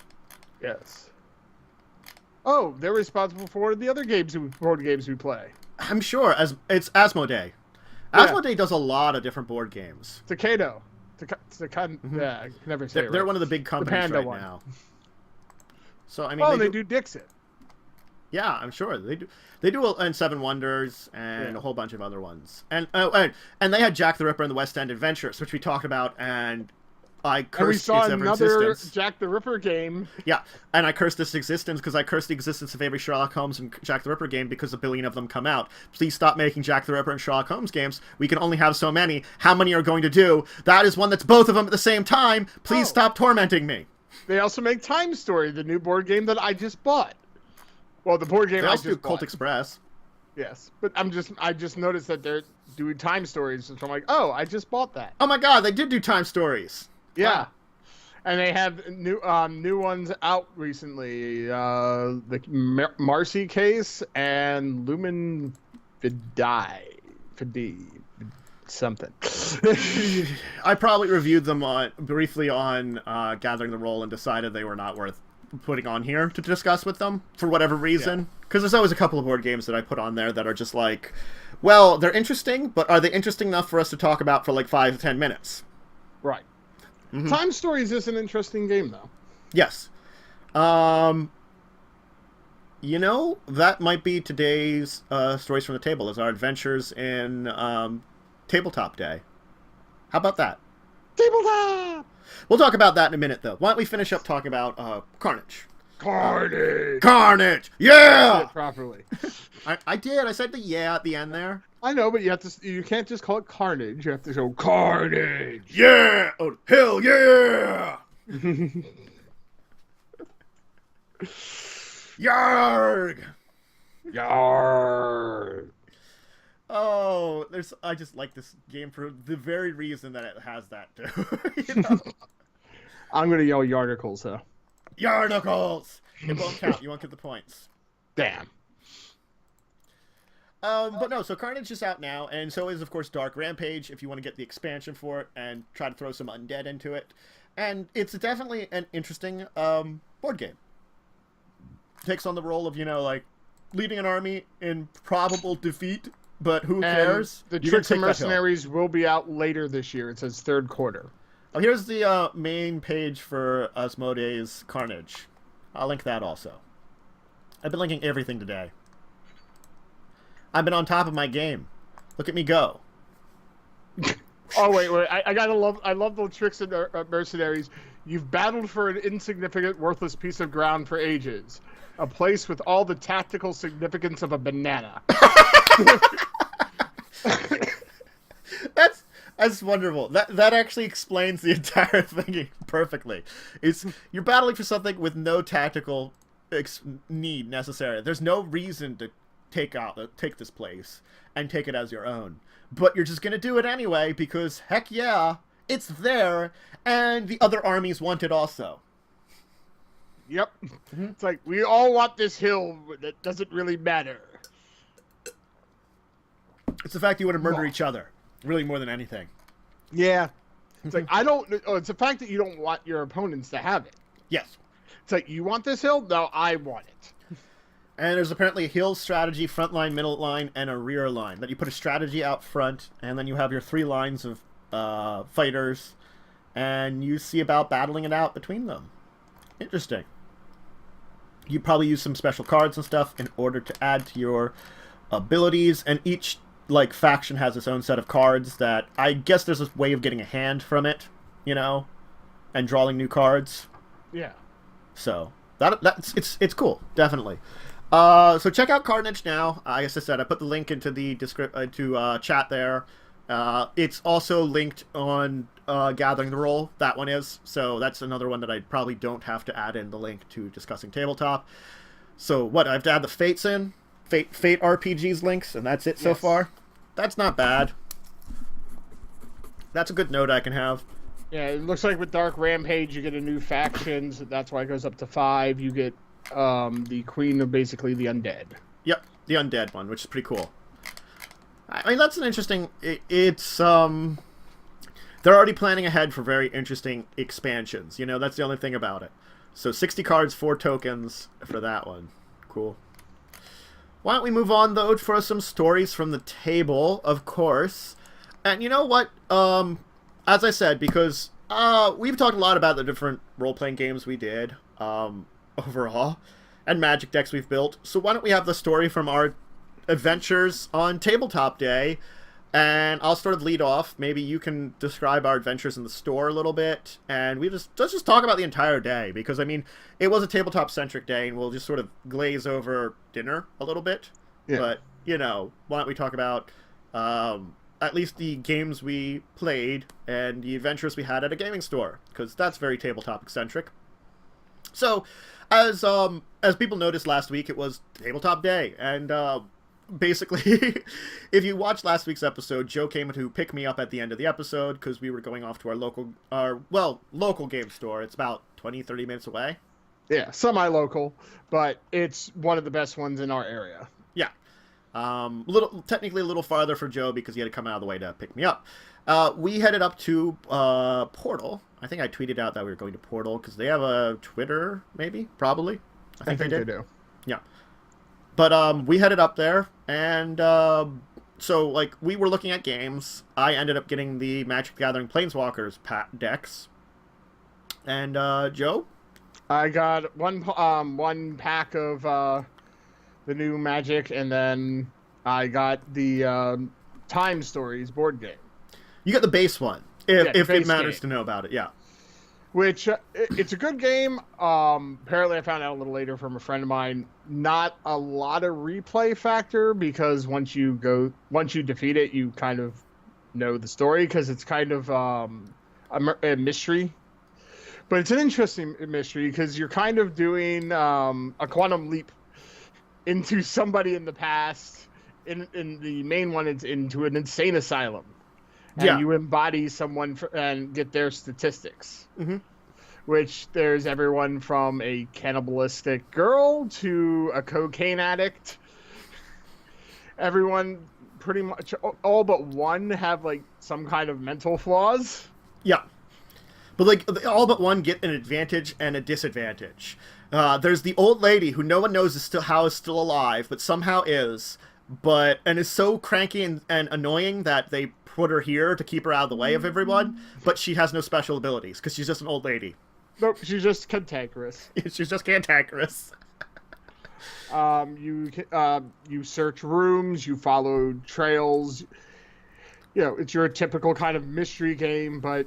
Yes. Oh, they're responsible for the other board games we play. I'm sure. It's Asmodee. Asmodee does a lot of different board games. Takeda. Yeah, I can never say it They're right. one of the big companies right one. now. So I mean, they do Dixit. Yeah, I'm sure they do. They do, and Seven Wonders and a whole bunch of other ones. And they had Jack the Ripper and the West End Adventures, which we talked about, and I cursed its existence. And we saw another Jack the Ripper game. Yeah, and I cursed its existence because I cursed the existence of every Sherlock Holmes and Jack the Ripper game because a billion of them come out. Please stop making Jack the Ripper and Sherlock Holmes games. We can only have so many. How many are going to do? That is one that's both of them at the same time. Please stop tormenting me. They also make Time Story, the new board game that I just bought. Well, the board game they I also just do Cult bought. Express. Yes, but I just noticed that they're doing Time Stories, so I'm like, oh, I just bought that. Oh my God, they did do Time Stories. Yeah. Wow. And they have new ones out recently. The Marcy case and Lumen Fidei. Something. I probably reviewed them briefly on Gathering the Roll and decided they were not worth putting on here to discuss with them for whatever reason. Because there's always a couple of board games that I put on there that are just like, well, they're interesting, but are they interesting enough for us to talk about for like 5 to 10 minutes? Right. Mm-hmm. Time Stories is an interesting game, though. Yes. That might be today's Stories from the Table, is our adventures in Tabletop Day. How about that? Tabletop! We'll talk about that in a minute, though. Why don't we finish up talking about Kharnage? Kharnage! Yeah! Say it properly. I did. I said the yeah at the end there. I know, but you can't just call it Kharnage. You have to go Kharnage. Yeah! Oh, hell yeah! Yarg! Yarg! Oh, I just like this game for the very reason that it has that too. I'm gonna yell Yarnicles, though. Yarnicles! It won't count. You won't get the points. Damn. But no, so Kharnage is out now, and so is, of course, Dark Rampage, if you want to get the expansion for it and try to throw some undead into it. And it's definitely an interesting board game. It takes on the role of, leading an army in probable defeat, but who cares? The Tricks and Mercenaries will be out later this year. It says third quarter. Oh, here's the main page for Asmodee's Kharnage. I'll link that also. I've been linking everything today. I've been on top of my game. Look at me go. Oh, wait. I love the Tricks and Mercenaries. You've battled for an insignificant, worthless piece of ground for ages. A place with all the tactical significance of a banana. That's wonderful. That actually explains the entire thing perfectly. You're battling for something with no tactical need necessary. There's no reason to take this place and take it as your own. But you're just going to do it anyway because, heck yeah, it's there, and the other armies want it also. Yep. It's like, we all want this hill. That doesn't really matter. It's the fact you want to murder each other, really, more than anything. Yeah. It's like, it's the fact that you don't want your opponents to have it. Yes. It's like, you want this hill? No, I want it. And there's apparently a hill strategy, front line, middle line, and a rear line. That you put a strategy out front, and then you have your 3 lines of fighters, and you see about battling it out between them. Interesting. You probably use some special cards and stuff in order to add to your abilities, and each faction has its own set of cards that I guess there's a way of getting a hand from it, and drawing new cards. Yeah. So it's cool, definitely. So check out Kharnage now. As I said, I put the link into the chat there. It's also linked on Gathering the Roll. That one is. So that's another one that I probably don't have to add in the link to Discussing Tabletop. So what, I have to add the Fates in? Fate RPGs links, and that's it so far? That's not bad. That's a good note I can have. Yeah, it looks like with Dark Rampage, you get a new faction. So that's why it goes up to 5. You get the Queen of basically the Undead. Yep, the Undead one, which is pretty cool. I mean, that's an interesting... It's, they're already planning ahead for very interesting expansions. That's the only thing about it. So 60 cards, 4 tokens for that one. Cool. Why don't we move on, though, for some stories from the table, of course. And you know what? As I said, because we've talked a lot about the different role-playing games we did overall, and Magic decks we've built. So why don't we have the story from our adventures on Tabletop Day, and I'll sort of lead off. Maybe you can describe our adventures in the store a little bit, and let's just talk about the entire day, because I mean, it was a tabletop-centric day, and we'll just sort of glaze over dinner a little bit. Yeah. But why don't we talk about at least the games we played and the adventures we had at a gaming store, because that's very tabletop-eccentric. So, as people noticed last week, it was Tabletop Day, and basically, if you watched last week's episode, Joe came to pick me up at the end of the episode because we were going off to our local game store. It's about 20-30 minutes away. Yeah, semi-local, but it's one of the best ones in our area. Yeah. Technically a little farther for Joe because he had to come out of the way to pick me up. We headed up to Portal. I think I tweeted out that we were going to Portal because they have a Twitter, maybe? Probably. I think they do. Yeah. But we headed up there, and so we were looking at games. I ended up getting the Magic the Gathering Planeswalkers decks. And Joe? I got one pack of the new Magic, and then I got the Time Stories board game. You got the base one, if it matters to know about it, yeah. Which, it's a good game. Apparently I found out a little later from a friend of mine, not a lot of replay factor, because once you defeat it, you kind of know the story, because it's kind of a mystery. But it's an interesting mystery, because you're kind of doing a quantum leap into somebody in the past. In the main one, it's into an insane asylum. And you embody someone and get their statistics. Mm-hmm. Which there's everyone from a cannibalistic girl to a cocaine addict. Everyone, pretty much, all but one have some kind of mental flaws. Yeah. But all but one get an advantage and a disadvantage. There's the old lady who no one knows is still alive, but somehow is. And is so cranky and annoying that they put her here to keep her out of the way of everyone, but she has no special abilities because she's just an old lady. Nope, she's just cantankerous. She's just cantankerous. You search rooms, you follow trails. It's your typical kind of mystery game, but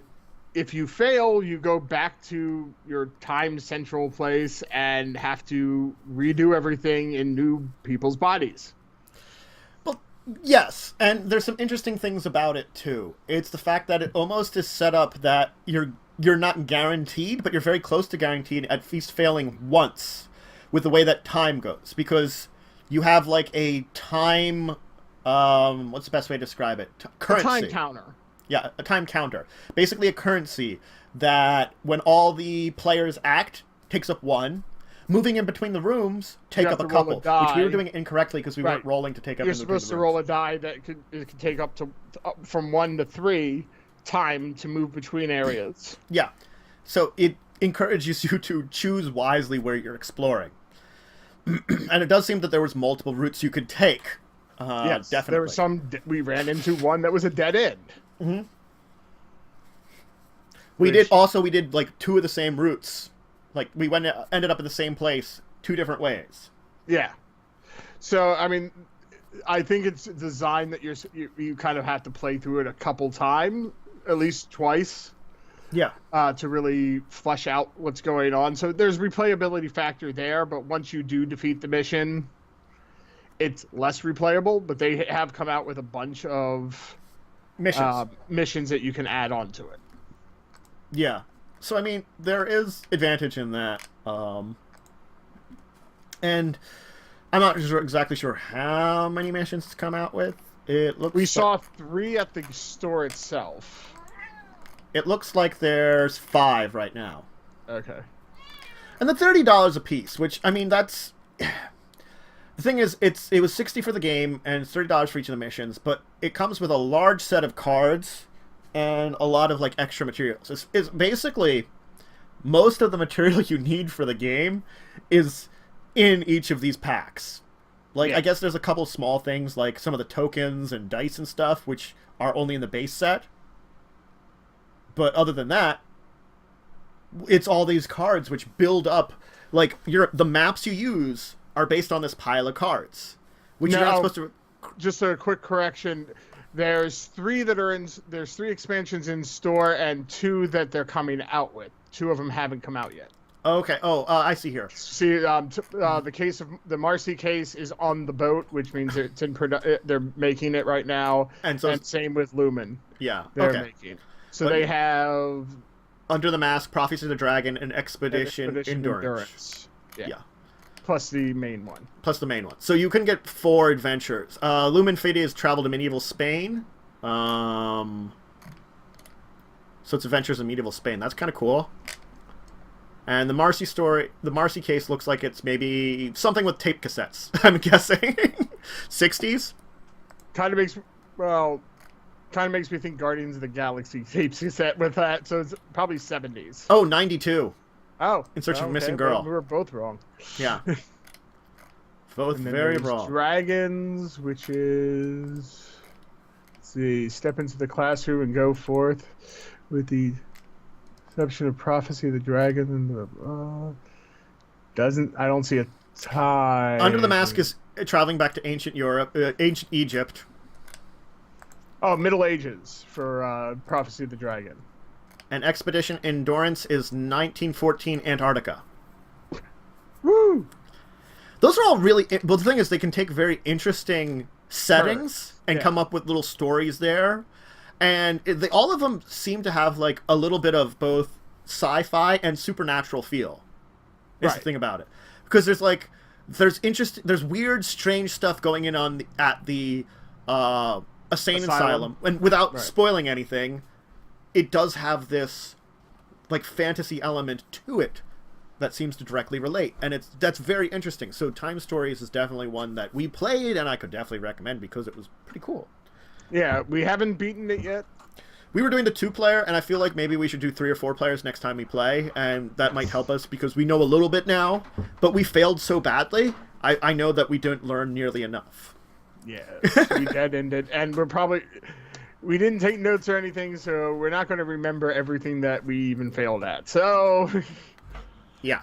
if you fail, you go back to your time central place and have to redo everything in new people's bodies. Yes, and there's some interesting things about it too. It's the fact that it almost is set up that you're not guaranteed, but you're very close to guaranteed at least failing once with the way that time goes. Because you have like a time. What's the best way to describe it? Currency. A time counter. Yeah, a time counter. Basically, a currency that when all the players act takes up 1. Moving in between the rooms take up a couple, which we were doing incorrectly because we weren't rolling to take up. You're supposed to roll a die that it could take up to from 1 to 3 time to move between areas. Yeah, so it encourages you to choose wisely where you're exploring, and it does seem that there was multiple routes you could take. Yes, definitely. There were some. We ran into one that was a dead end. Mm-hmm. We did like 2 of the same routes. Like, we ended up in the same place 2 different ways. Yeah. So, I mean, I think it's designed that you kind of have to play through it a couple times, at least twice. Yeah. To really flesh out what's going on. So there's replayability factor there, but once you do defeat the mission, it's less replayable, but they have come out with a bunch of missions that you can add on to it. Yeah. So, I mean, there is advantage in that. And I'm not exactly sure how many missions to come out with. We saw 3 at the store itself. It looks like there's 5 right now. Okay. And they're $30 a piece, which, I mean, that's... The thing is, it was $60 for the game, and it's $30 for each of the missions, but it comes with a large set of cards and a lot of like extra materials. It's basically most of the material you need for the game is in each of these packs. Like, yeah. I guess there's a couple small things like some of the tokens and dice and stuff which are only in the base set. But other than that, it's all these cards which build up. Like, the maps you use are based on this pile of cards, which you're not supposed to. Just a quick correction. There's 3 expansions in store and 2 that they're coming out with. 2 of them haven't come out yet. Okay. I see here. See, the case of the Marcy case is on the boat, which means it's in they're making it right now. And same with Lumen. Yeah. They're making. So they have Under the Mask, Prophecy of the Dragon, and Expedition Endurance. Yeah. Plus the main one. So you can get 4 adventures. Lumen Fide has traveled to medieval Spain. So it's adventures in medieval Spain. That's kind of cool. And the Marcy case looks like it's maybe something with tape cassettes, I'm guessing. 60s? Kind of makes me think Guardians of the Galaxy tape cassette with that, so it's probably 70s. Oh, 92. Oh. In Search of a Missing Girl. Well, we were both wrong. Yeah. Both very wrong. Dragons, which is... Let's see. Step into the classroom and go forth with the exception of Prophecy of the Dragon and the... I don't see a tie. Under the Mask is traveling back to ancient Egypt. Oh, Middle Ages for Prophecy of the Dragon. And Expedition Endurance is 1914 Antarctica. Woo! Those are all really... Well, the thing is, they can take very interesting settings and come up with little stories there. And all of them seem to have, like, a little bit of both sci-fi and supernatural feel. Is the thing about it. Because there's weird, strange stuff going in at the Insane Asylum. And without spoiling anything... It does have this, like, fantasy element to it that seems to directly relate, and that's very interesting. So Time Stories is definitely one that we played, and I could definitely recommend because it was pretty cool. Yeah, we haven't beaten it yet. We were doing the 2-player, and I feel like maybe we should do 3 or 4 players next time we play, and that might help us because we know a little bit now, but we failed so badly, I know that we didn't learn nearly enough. Yeah, we dead-ended, and we didn't take notes or anything, so we're not going to remember everything that we even failed at. So, yeah.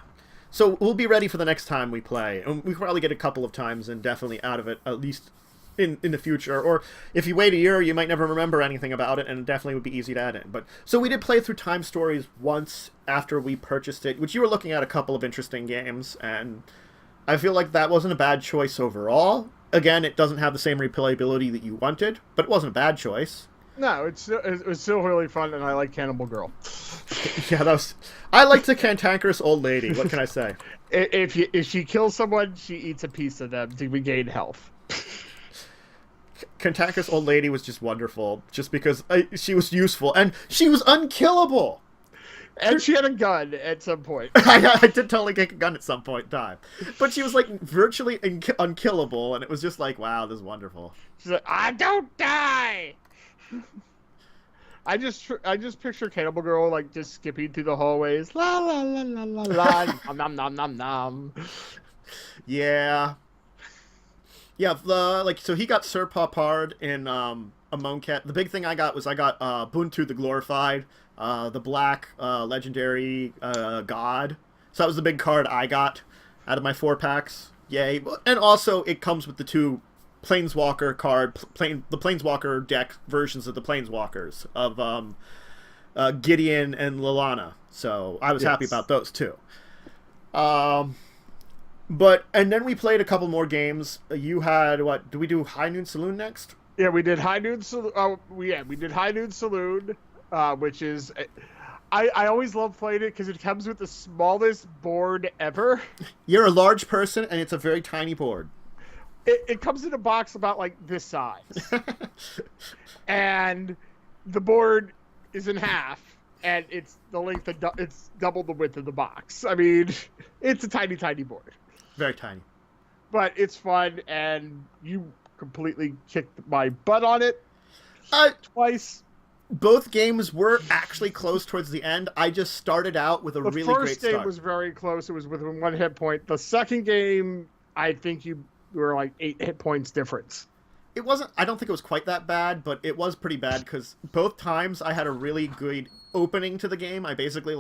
So we'll be ready for the next time we play. And we probably get a couple of times and definitely out of it, at least in the future. Or if you wait a year, you might never remember anything about it, and it definitely would be easy to add in. But so we did play through Time Stories once after we purchased it, which you were looking at a couple of interesting games, and I feel like that wasn't a bad choice overall. Again, it doesn't have the same replayability that you wanted, but it wasn't a bad choice. No, it was still really fun, and I like Cannibal Girl. Yeah, that was. I like the cantankerous old lady. What can I say? If she kills someone, she eats a piece of them to regain health. Cantankerous old lady was just wonderful, just because she was useful and she was unkillable. And she had a gun at some point. I did totally get a gun at some point in time, but she was like virtually unkillable, and it was just like, wow, this is wonderful. She's like, I don't die. I just picture Cannibal Girl like just skipping through the hallways, la la la la la la, nom nom nom nom. Yeah. Yeah, so he got Sir Popard in Amonkhet. The big thing I got was Buntu the Glorified, the black legendary god. So that was the big card I got out of my 4-packs. Yay. And also it comes with the 2 Planeswalker card, the Planeswalker deck versions of the Planeswalkers of Gideon and Lilana. So I was happy about those too. And then we played a couple more games. You had what? Do we do High Noon Saloon next? Yeah, we did High Noon Saloon. We did High Noon Saloon, which is, I always love playing it because it comes with the smallest board ever. You're a large person, and it's a very tiny board. It comes in a box about like this size, and the board is in half, and it's the length of it's double the width of the box. I mean, it's a tiny, tiny board. Very tiny. But it's fun, and you completely kicked my butt on it twice. Both games were actually close towards the end. I just started out with a really great start. The first game was very close. It was within 1 hit point. The second game, I think you were like 8 hit points difference. It wasn't, I don't think it was quite that bad, but it was pretty bad because both times I had a really good opening to the game. I basically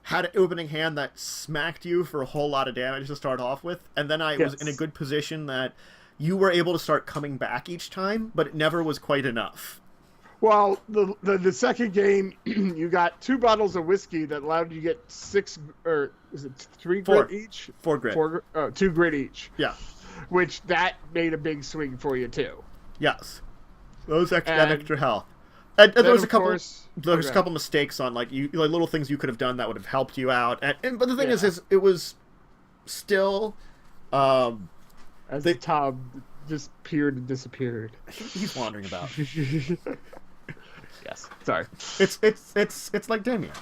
had an opening hand that smacked you for a whole lot of damage to start off with, and then I was in a good position that you were able to start coming back each time, but it never was quite enough. Well, the second game, you got 2 bottles of whiskey that allowed you to get 6, or is it 3 grit each? 4 grit. 2 grit each. Yeah. Which that made a big swing for you too. Yes. Those extra health. And there was a couple. There was a couple mistakes on little things you could have done that would have helped you out. But the thing is it was still. As the Tom just appeared and disappeared. He's wandering about. Yes. Sorry. It's like Damien.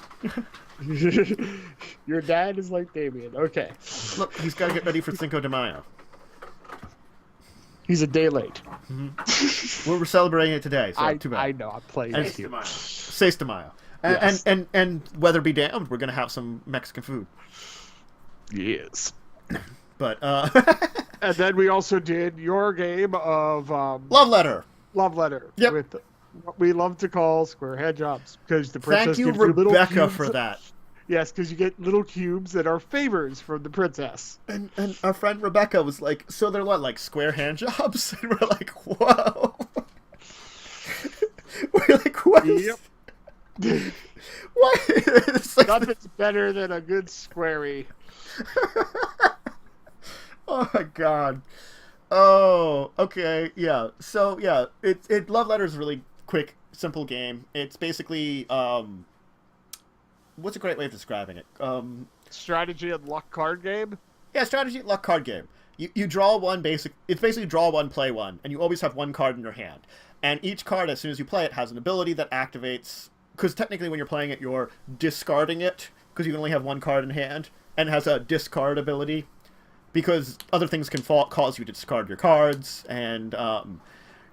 Your dad is like Damien. Okay. Look, he's got to get ready for Cinco de Mayo. He's a day late. Mm-hmm. We're celebrating it today, so too bad. I know. I'm playing with you. Seis de Mayo. Yes. And weather be damned, we're going to have some Mexican food. Yes. But, And then we also did your game of... Love Letter. Love Letter. Yep. With what we love to call square head jobs. Because the princess Thank you, gives you little Rebecca, cubes. for that. Yes, because you get little cubes that are favors from the princess. And our friend Rebecca was like, so they're like square hand jobs? And we're like, whoa. We're like, what? Yep. What? It's like Nothing's better than a good squarey. Oh my god. Oh, okay, yeah. So yeah, it Love Letter is a really quick, simple game. It's basically what's a great way of describing it? Strategy and luck card game? Yeah, strategy and luck card game. You draw one it's basically draw one, play one, and you always have one card in your hand. And each card, as soon as you play it, has an ability that activates, because technically when you're playing it, you're discarding it, because you can only have one card in hand, and it has a discard ability, because other things can cause you to discard your cards, and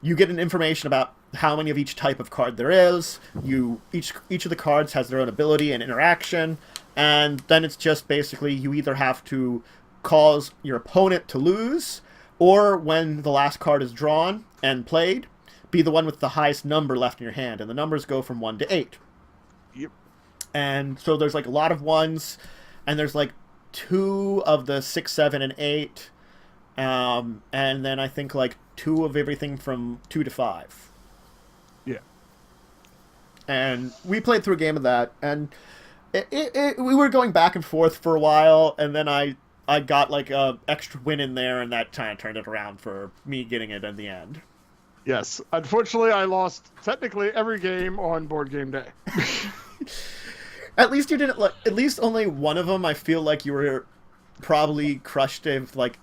you get an information about how many of each type of card there is. Each of the cards has their own ability and interaction, and then it's just basically you either have to cause your opponent to lose, or when the last card is drawn and played, be the one with the highest number left in your hand, and the numbers go from 1 to 8. Yep. And so there's like a lot of ones, and there's like 2 of the 6, 7, and 8, and then I think like 2 of everything from 2 to 5. Yeah. And we played through a game of that, and we were going back and forth for a while, and then I got like a extra win in there, and that kind of turned it around for me getting it in the end. Yes. Unfortunately, I lost technically every game on board game day. At least you didn't like. At least only one of them. I feel like you were probably crushed if, like,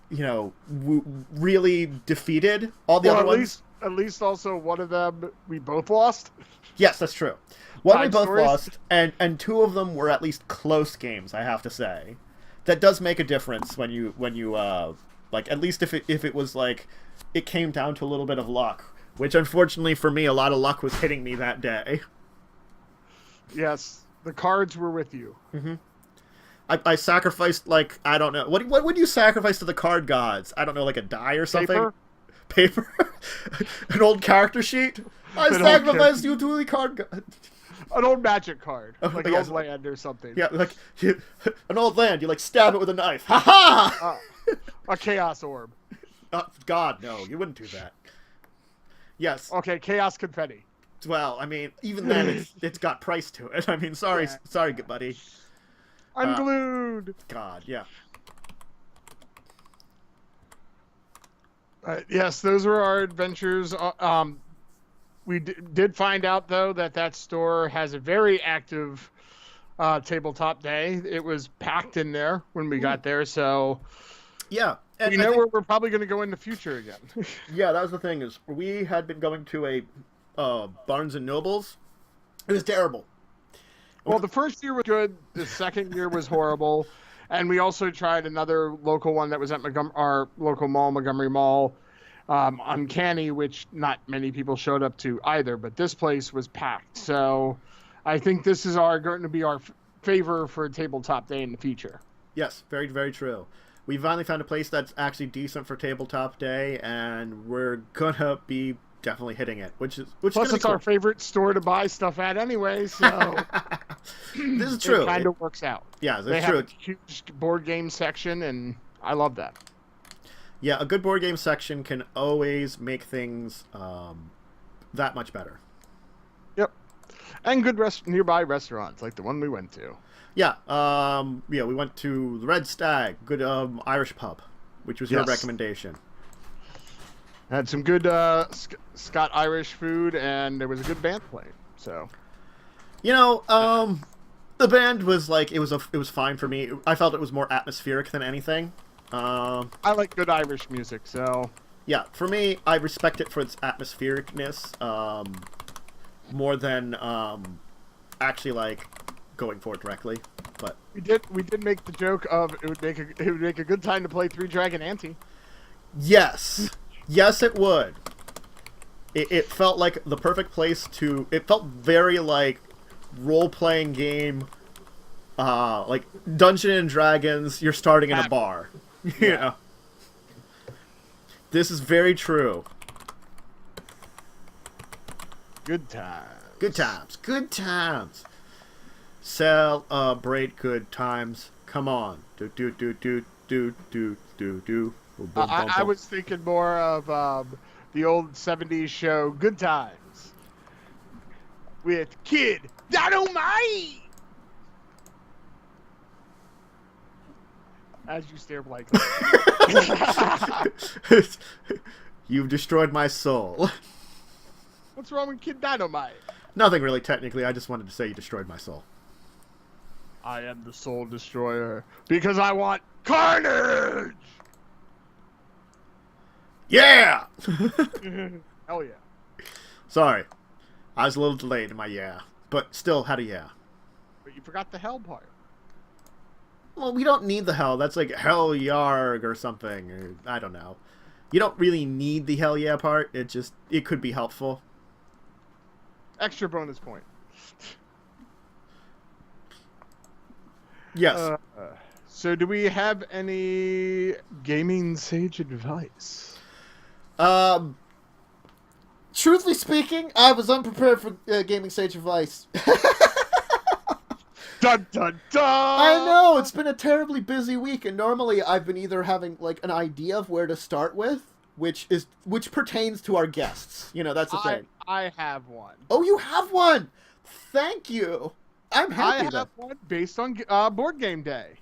really defeated. All the other ones. At least also one of them we both lost. Yes, that's true. One we Time both stories. lost, and two of them were at least close games. I have to say, that does make a difference when you like, at least if it was like it came down to a little bit of luck, which unfortunately for me, a lot of luck was hitting me that day. Yes, the cards were with you. Mm-hmm. I sacrificed, like, I don't know, what would you sacrifice to the card gods? I don't know, like a die or something. Paper? An old character sheet? I sacrificed you to the card god. An old magic card, like an yes. old land or something. Yeah, like an old land. You like stab it with a knife. Ha ha! A chaos orb. God, no, you wouldn't do that. Yes. Okay, chaos confetti. Well, I mean, even then, it's got price to it. I mean, sorry, buddy. Unglued. God, yeah. Yes, those were our adventures. We did find out, though, that store has a very active tabletop day. It was packed in there when we got there, so yeah, and we know where we're probably going to go in the future again. Yeah, that was the thing, is we had been going to a Barnes and Nobles. It was terrible. Well, the first year was good. The second year was horrible. And we also tried another local one that was at our local mall, Montgomery Mall, Uncanny, which not many people showed up to either. But this place was packed. So I think this is going to be our favor for a tabletop day in the future. Yes, very, very true. We finally found a place that's actually decent for tabletop day, and we're going to be definitely hitting it, which plus it's our favorite store to buy stuff at anyway, so this is true. It kind of works out. Yeah, that's they true. Have a huge board game section, and I love that. Yeah, a good board game section can always make things that much better. Yep, and good nearby restaurants like the one we went to. Yeah, we went to the Red Stag, good Irish pub, which was your recommendation. Had some good Scott Irish food, and there was a good band playing. So, the band was like it was fine for me. I felt it was more atmospheric than anything. I like good Irish music, so yeah, for me, I respect it for its atmosphericness more than actually like going for it directly. But we did make the joke of it would make a good time to play Three Dragon Ante. Yes. Yes, it would. It felt like the perfect place to... It felt very like role-playing game, like Dungeons and Dragons, you're starting in a bar. You know? This is very true. Good times. Good times. Good times. Celebrate good times. Come on. Do, do, do, do, do, do, do, do. I was thinking more of the old 70s show Good Times with Kid Dynamite as you stare blankly. You've destroyed my soul. What's wrong with Kid Dynamite? Nothing really, technically. I just wanted to say you destroyed my soul. I am the soul destroyer because I want carnage! Yeah! Hell yeah. Sorry. I was a little delayed in my yeah. But still had a yeah. But you forgot the hell part. Well, we don't need the hell. That's like hell yarg or something. Or, I don't know. You don't really need the hell yeah part. It could be helpful. Extra bonus point. Yes. So do we have any gaming sage advice? Truthfully speaking, I was unprepared for gaming sage advice. Dun dun dun! I know, it's been a terribly busy week, and normally I've been either having like an idea of where to start with, which pertains to our guests. That's the thing. I have one. Oh, you have one! Thank you. I'm happy. I have one based on Board Game Day,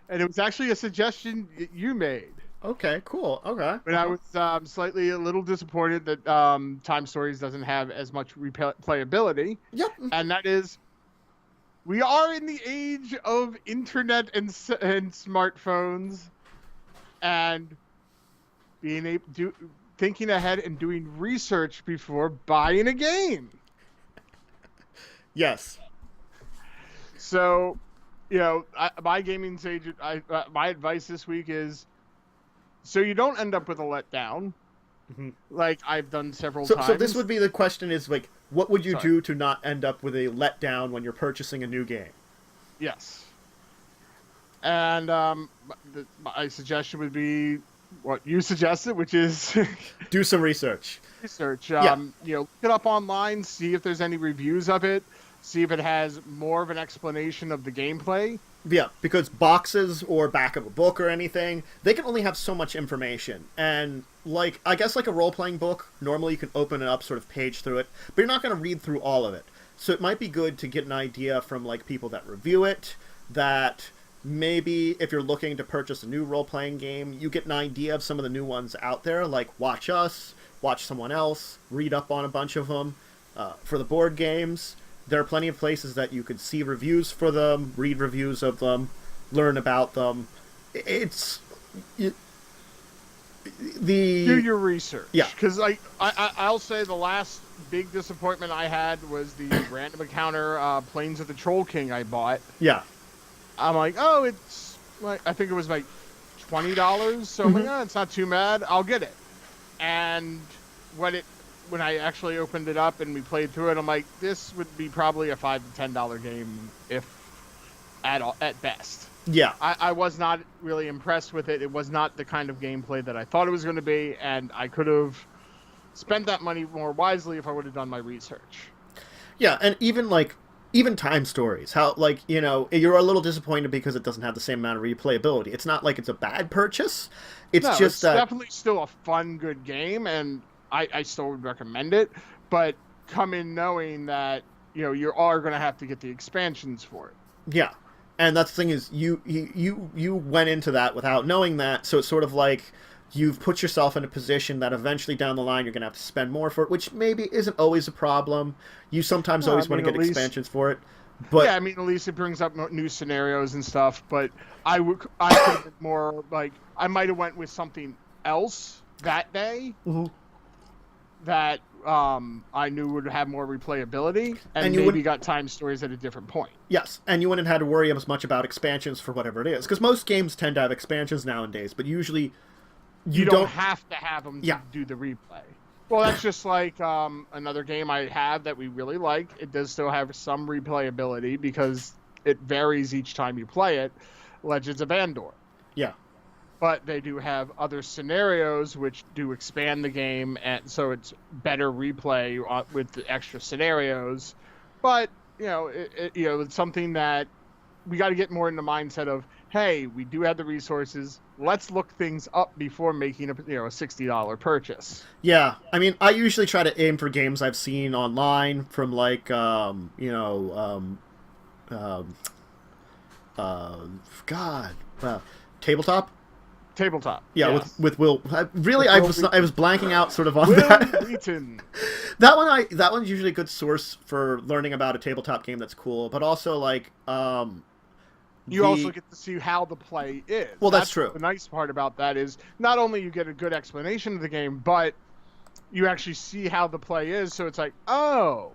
and it was actually a suggestion you made. Okay, cool. Okay. But I was a little disappointed that Time Stories doesn't have as much replayability. Yep. And that is We are in the age of internet and smartphones, and thinking ahead and doing research before buying a game. Yes. So, my gaming sage, my advice this week is, so you don't end up with a letdown, like I've done several times. So this would be the question: is like, what would you do to not end up with a letdown when you're purchasing a new game? Yes. And my suggestion would be what you suggested, which is do some research. Look it up online, see if there's any reviews of it, see if it has more of an explanation of the gameplay. Yeah, because boxes or back of a book or anything, they can only have so much information. And, like, I guess like a role-playing book, normally you can open it up, sort of page through it, but you're not going to read through all of it. So it might be good to get an idea from, like, people that review it, that maybe if you're looking to purchase a new role-playing game, you get an idea of some of the new ones out there, like watch us, watch someone else, read up on a bunch of them. For the board games, there are plenty of places that you could see reviews for them, read reviews of them, learn about them. Do your research. Yeah. Because I'll say the last big disappointment I had was the random encounter Planes of the Troll King I bought. Yeah. I'm like, oh, it's like, I think it was like $20. So I'm like, oh, it's not too bad. I'll get it. And when I actually opened it up and we played through it, I'm like, this would be probably a $5 to $10 game, if at best. Yeah. I was not really impressed with it. It was not the kind of gameplay that I thought it was going to be, and I could have spent that money more wisely if I would have done my research. Yeah, and even time stories, how, like, you're a little disappointed because it doesn't have the same amount of replayability. It's not like it's a bad purchase. It's definitely still a fun, good game, and I still would recommend it, but come in knowing that, you are going to have to get the expansions for it. Yeah, and that's the thing is, you went into that without knowing that, so it's sort of like you've put yourself in a position that eventually down the line you're going to have to spend more for it, which maybe isn't always a problem. You sometimes always want to get expansions for it. But yeah, I mean, at least it brings up new scenarios and stuff, but I could have been more, like, I might have went with something else that day that I knew would have more replayability, and maybe got time stories at a different point. Yes, and you wouldn't have had to worry as much about expansions for whatever it is, because most games tend to have expansions nowadays, but usually you don't have to have them to do the replay. Well, that's just like another game I have that we really like. It does still have some replayability because it varies each time you play it. Legends of Andor. Yeah. But they do have other scenarios which do expand the game, and so it's better replay with the extra scenarios. But it's something that we got to get more in the mindset of, hey, we do have the resources. Let's look things up before making a $60 purchase. Yeah, I mean, I usually try to aim for games I've seen online from like Tabletop. Tabletop. Yeah, yes. with Will. I was blanking out sort of on that. Wheaton. That one's usually a good source for learning about a tabletop game that's cool, but also like you also get to see how the play is. Well, that's true. The nice part about that is not only you get a good explanation of the game, but you actually see how the play is. So it's like, oh.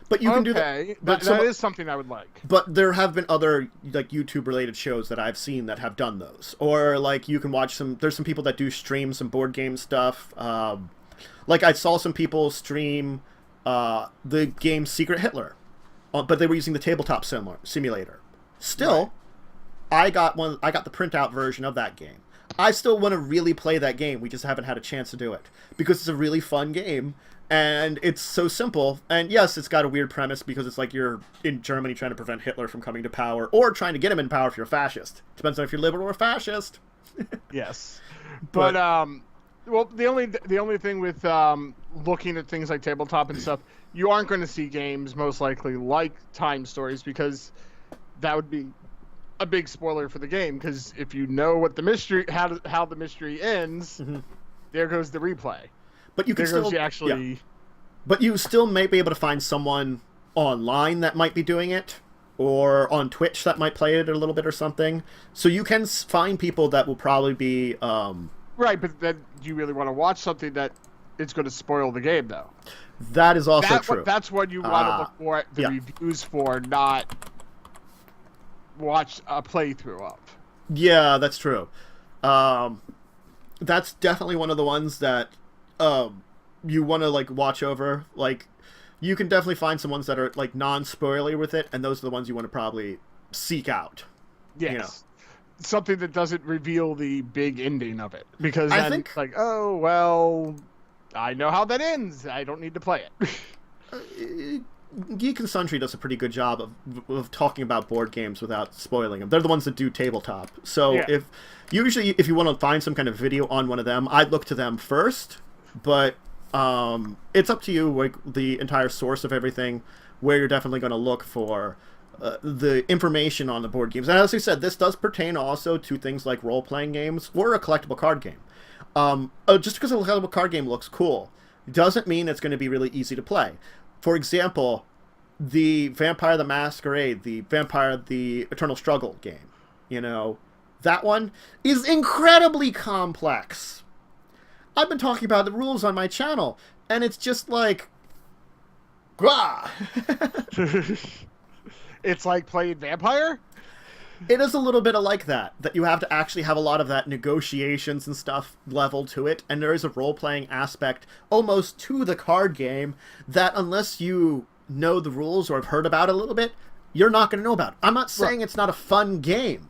But you can do that. But that is something I would like. But there have been other like YouTube-related shows that I've seen that have done those. Or like you can watch there's some people that do stream some board game stuff. Like I saw some people stream the game Secret Hitler, but they were using the tabletop simulator. Still, right. I got the printout version of that game. I still want to really play that game. We just haven't had a chance to do it because it's a really fun game. And it's so simple. And yes, it's got a weird premise because it's like you're in Germany trying to prevent Hitler from coming to power or trying to get him in power if you're a fascist. Depends on if you're liberal or fascist. Yes. But well, the only thing with looking at things like tabletop and stuff, you aren't going to see games most likely like time stories because that would be a big spoiler for the game because if you know what the mystery how the mystery ends, there goes the replay. But you can But you still may be able to find someone online that might be doing it, or on Twitch that might play it a little bit or something. So you can find people that will probably be right. But then, do you really want to watch something that it's going to spoil the game, though? That is also true. That's what you want to look for at the reviews for, not watch a playthrough of. Yeah, that's true. That's definitely one of the ones that you want to like watch over. Like, you can definitely find some ones that are like non-spoilery with it, and those are the ones you want to probably seek out. Yes. You know? Something that doesn't reveal the big ending of it, because then I think it's like, oh well, I know how that ends. I don't need to play it. Geek and Sundry does a pretty good job of talking about board games without spoiling them. They're the ones that do tabletop. So if you want to find some kind of video on one of them, I'd look to them first. But it's up to you, like the entire source of everything, where you're definitely going to look for the information on the board games. And as I said, this does pertain also to things like role-playing games or a collectible card game. Just because a collectible card game looks cool doesn't mean it's going to be really easy to play. For example, the Vampire the Masquerade, the Vampire the Eternal Struggle game, that one is incredibly complex. I've been talking about the rules on my channel, and it's just like, grah! It's like playing Vampire? It is a little bit like that you have to actually have a lot of that negotiations and stuff level to it, and there is a role-playing aspect almost to the card game that unless you know the rules or have heard about it a little bit, you're not going to know about. I'm not saying it's not a fun game.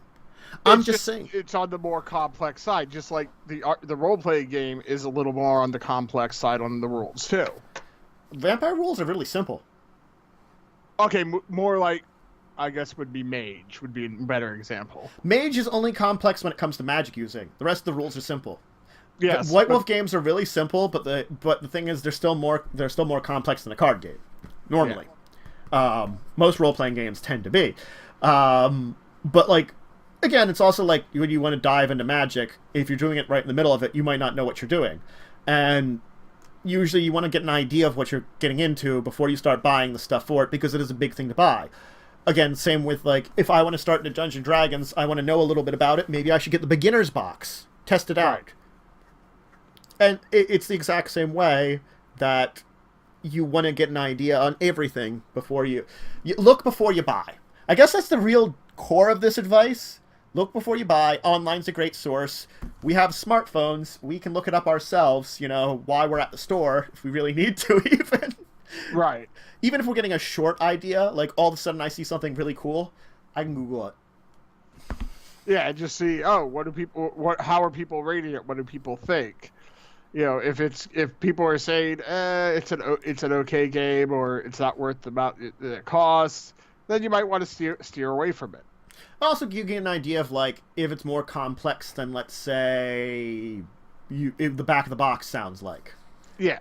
I'm just saying it's on the more complex side, just like the role-playing game is a little more on the complex side on the rules, too. Vampire rules are really simple. Okay, more like, I guess would be Mage, would be a better example. Mage is only complex when it comes to magic using. The rest of the rules are simple. Yes. White Wolf games are really simple, but the thing is they're still more complex than a card game. Normally. Yeah. Most role-playing games tend to be. But like, again, it's also like when you want to dive into magic, if you're doing it right in the middle of it, you might not know what you're doing. And usually you want to get an idea of what you're getting into before you start buying the stuff for it, because it is a big thing to buy. Again, same with, like, if I want to start into Dungeons & Dragons, I want to know a little bit about it, maybe I should get the beginner's box. Test it out. Right. And it's the exact same way that you want to get an idea on everything before you look before you buy. I guess that's the real core of this advice. Look before you buy. Online's a great source. We have smartphones. We can look it up ourselves, while we're at the store, if we really need to, even. Right. Even if we're getting a short idea, like all of a sudden I see something really cool, I can Google it. Yeah, just see, how are people rating it? What do people think? If people are saying it's an okay game, or it's not worth the cost, then you might want to steer away from it. Also, you get an idea of, like, if it's more complex than, let's say, if the back of the box sounds like. Yeah.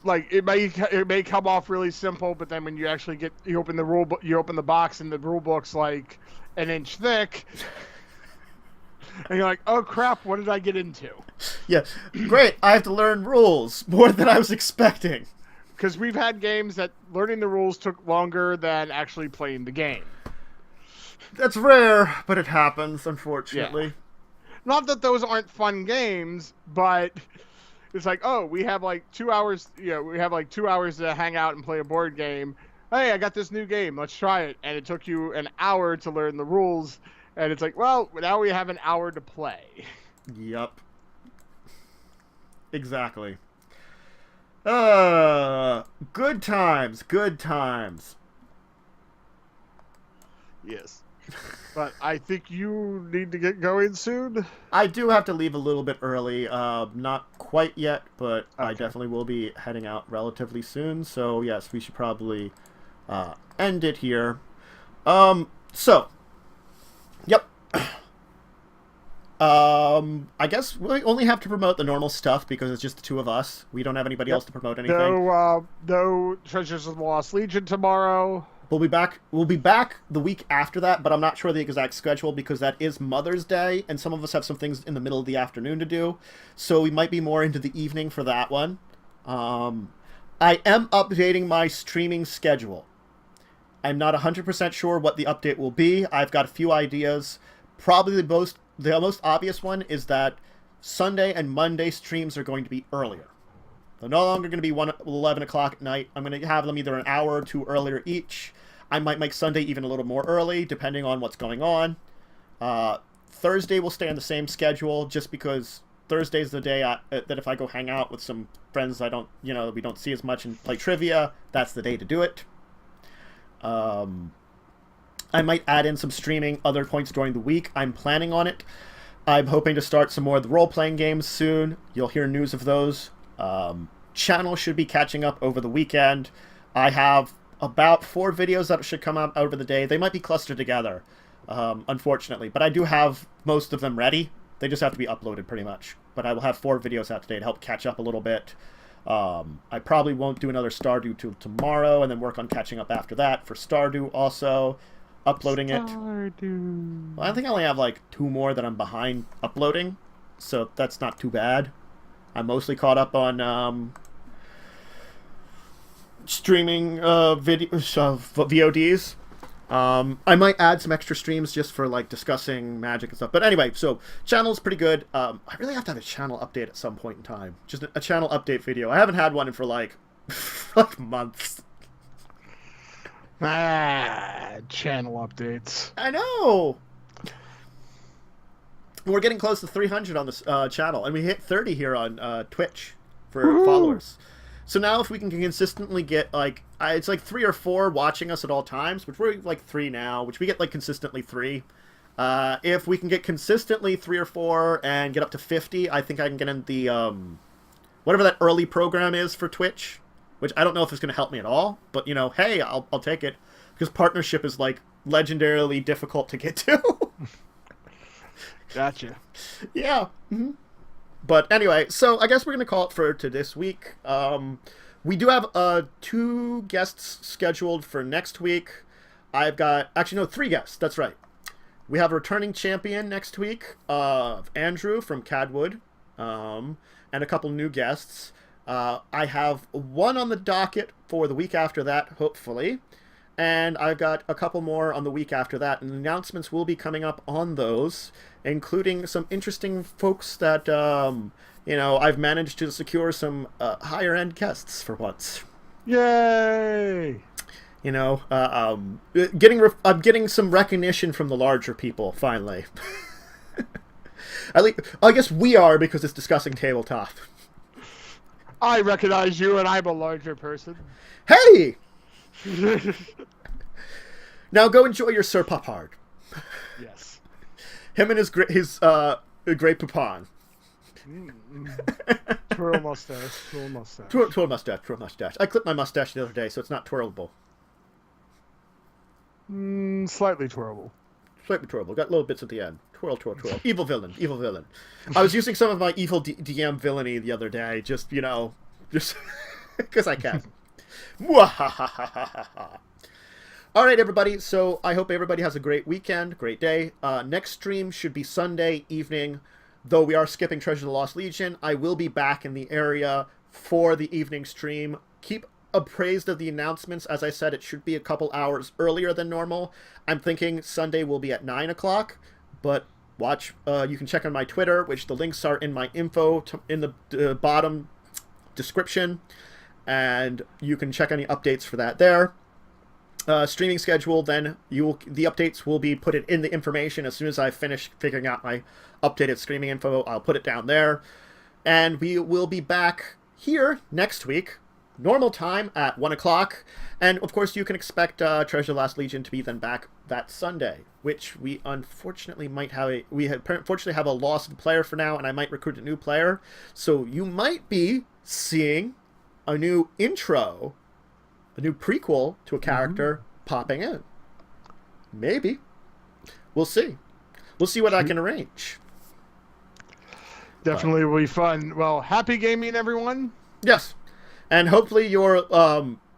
Like, it may come off really simple, but then when you actually you open the box, and the rule book's like an inch thick, and you're like, oh crap, what did I get into? Yeah, great, I have to learn rules more than I was expecting. Because we've had games that learning the rules took longer than actually playing the game. That's rare, but it happens, unfortunately. Yeah. Not that those aren't fun games, but it's like, oh, we have like 2 hours. We have like 2 hours to hang out and play a board game. Hey, I got this new game. Let's try it. And it took you an hour to learn the rules. And it's like, well, now we have an hour to play. Yup. Exactly. Good times. Good times. Yes. But I think you need to get going soon. I do have to leave a little bit early. Not quite yet, but okay. I definitely will be heading out relatively soon. So, yes, we should probably end it here. Yep. I guess we only have to promote the normal stuff because it's just the two of us. We don't have anybody else to promote anything. No Treasures of the Lost Legion tomorrow. We'll be back the week after that, but I'm not sure the exact schedule because that is Mother's Day, and some of us have some things in the middle of the afternoon to do, so we might be more into the evening for that one. I am updating my streaming schedule, I'm not 100% sure what the update will be. I've got a few ideas. Probably the most obvious one is that Sunday and Monday streams are going to be earlier. They're no longer going to be 11 o'clock at night. I'm going to have them either an hour or two earlier each. I might make Sunday even a little more early, depending on what's going on. Thursday will stay on the same schedule, just because Thursday's the day that if I go hang out with some friends we don't see as much and play trivia, that's the day to do it. I might add in some streaming other points during the week. I'm planning on it. I'm hoping to start some more of the role-playing games soon. You'll hear news of those. Channel should be catching up over the weekend. I have about 4 videos that should come out over the day. They might be clustered together, unfortunately, but I do have most of them ready. They just have to be uploaded pretty much. But I will have 4 videos out today to help catch up a little bit. I probably won't do another Stardew till tomorrow, and then work on catching up after that for Stardew also. Uploading Stardew. Well, I think I only have like 2 more that I'm behind uploading, so that's not too bad. I'm mostly caught up on streaming VODs. I might add some extra streams just for like discussing Magic and stuff. But anyway, so channel's pretty good. I really have to have a channel update at some point in time. Just a channel update video. I haven't had one for like months. Channel updates. I know. We're getting close to 300 on this channel, and we hit 30 here on Twitch for followers. So now if we can consistently get, like, it's like 3 or 4 watching us at all times, which we're like 3 now, which we get like consistently 3. If we can get consistently 3 or 4 and get up to 50, I think I can get in the, whatever that early program is for Twitch, which I don't know if it's going to help me at all, but, hey, I'll take it, because partnership is, like, legendarily difficult to get to. Gotcha. Yeah. Mm-hmm. But anyway, so I guess we're going to call it for this week. We do have 2 guests scheduled for next week. I've got, actually, no, 3 guests. That's right. We have a returning champion next week, Andrew from Cadwood, and a couple new guests. I have 1 on the docket for the week after that, hopefully. And I've got a couple more on the week after that, and announcements will be coming up on those, including some interesting folks that, I've managed to secure some higher-end guests for once. Yay! I'm getting some recognition from the larger people, finally. I guess we are, because it's Discussing Tabletop. I recognize you, and I'm a larger person. Hey! Now go enjoy your Sir Papard. Yes. Him and his great Poupon. Twirl mustache. Twirl mustache. Twirl mustache. Twirl mustache. I clipped my mustache the other day, so it's not twirlable. Slightly twirlable. Slightly twirlable. Got little bits at the end. Twirl, twirl, twirl. Evil villain. Evil villain. I was using some of my evil DM villainy the other day, just because I can. All right, everybody. So I hope everybody has a great weekend, great day. Next stream should be Sunday evening, though we are skipping Treasure of the Lost Legion. I will be back in the area for the evening stream. Keep appraised of the announcements. As I said, it should be a couple hours earlier than normal. I'm thinking Sunday will be at 9 o'clock, but watch. You can check on my Twitter, which the links are in my info in the bottom description, and you can check any updates for that there. Streaming schedule, then the updates will be put in the information as soon as I finish figuring out my updated streaming info. I'll put it down there, and we will be back here next week, normal time at 1 o'clock, and of course you can expect Treasure of the Lost Legion to be then back that Sunday, which we unfortunately unfortunately have a loss of a player for now, and I might recruit a new player, so you might be seeing a new intro, a new prequel to a character popping in. Maybe. We'll see. We'll see what I can arrange. Definitely will be fun. Well, happy gaming, everyone. Yes. And hopefully your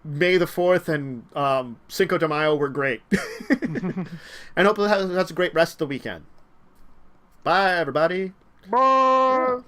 May the 4th and Cinco de Mayo were great. And hopefully that's a great rest of the weekend. Bye, everybody. Bye.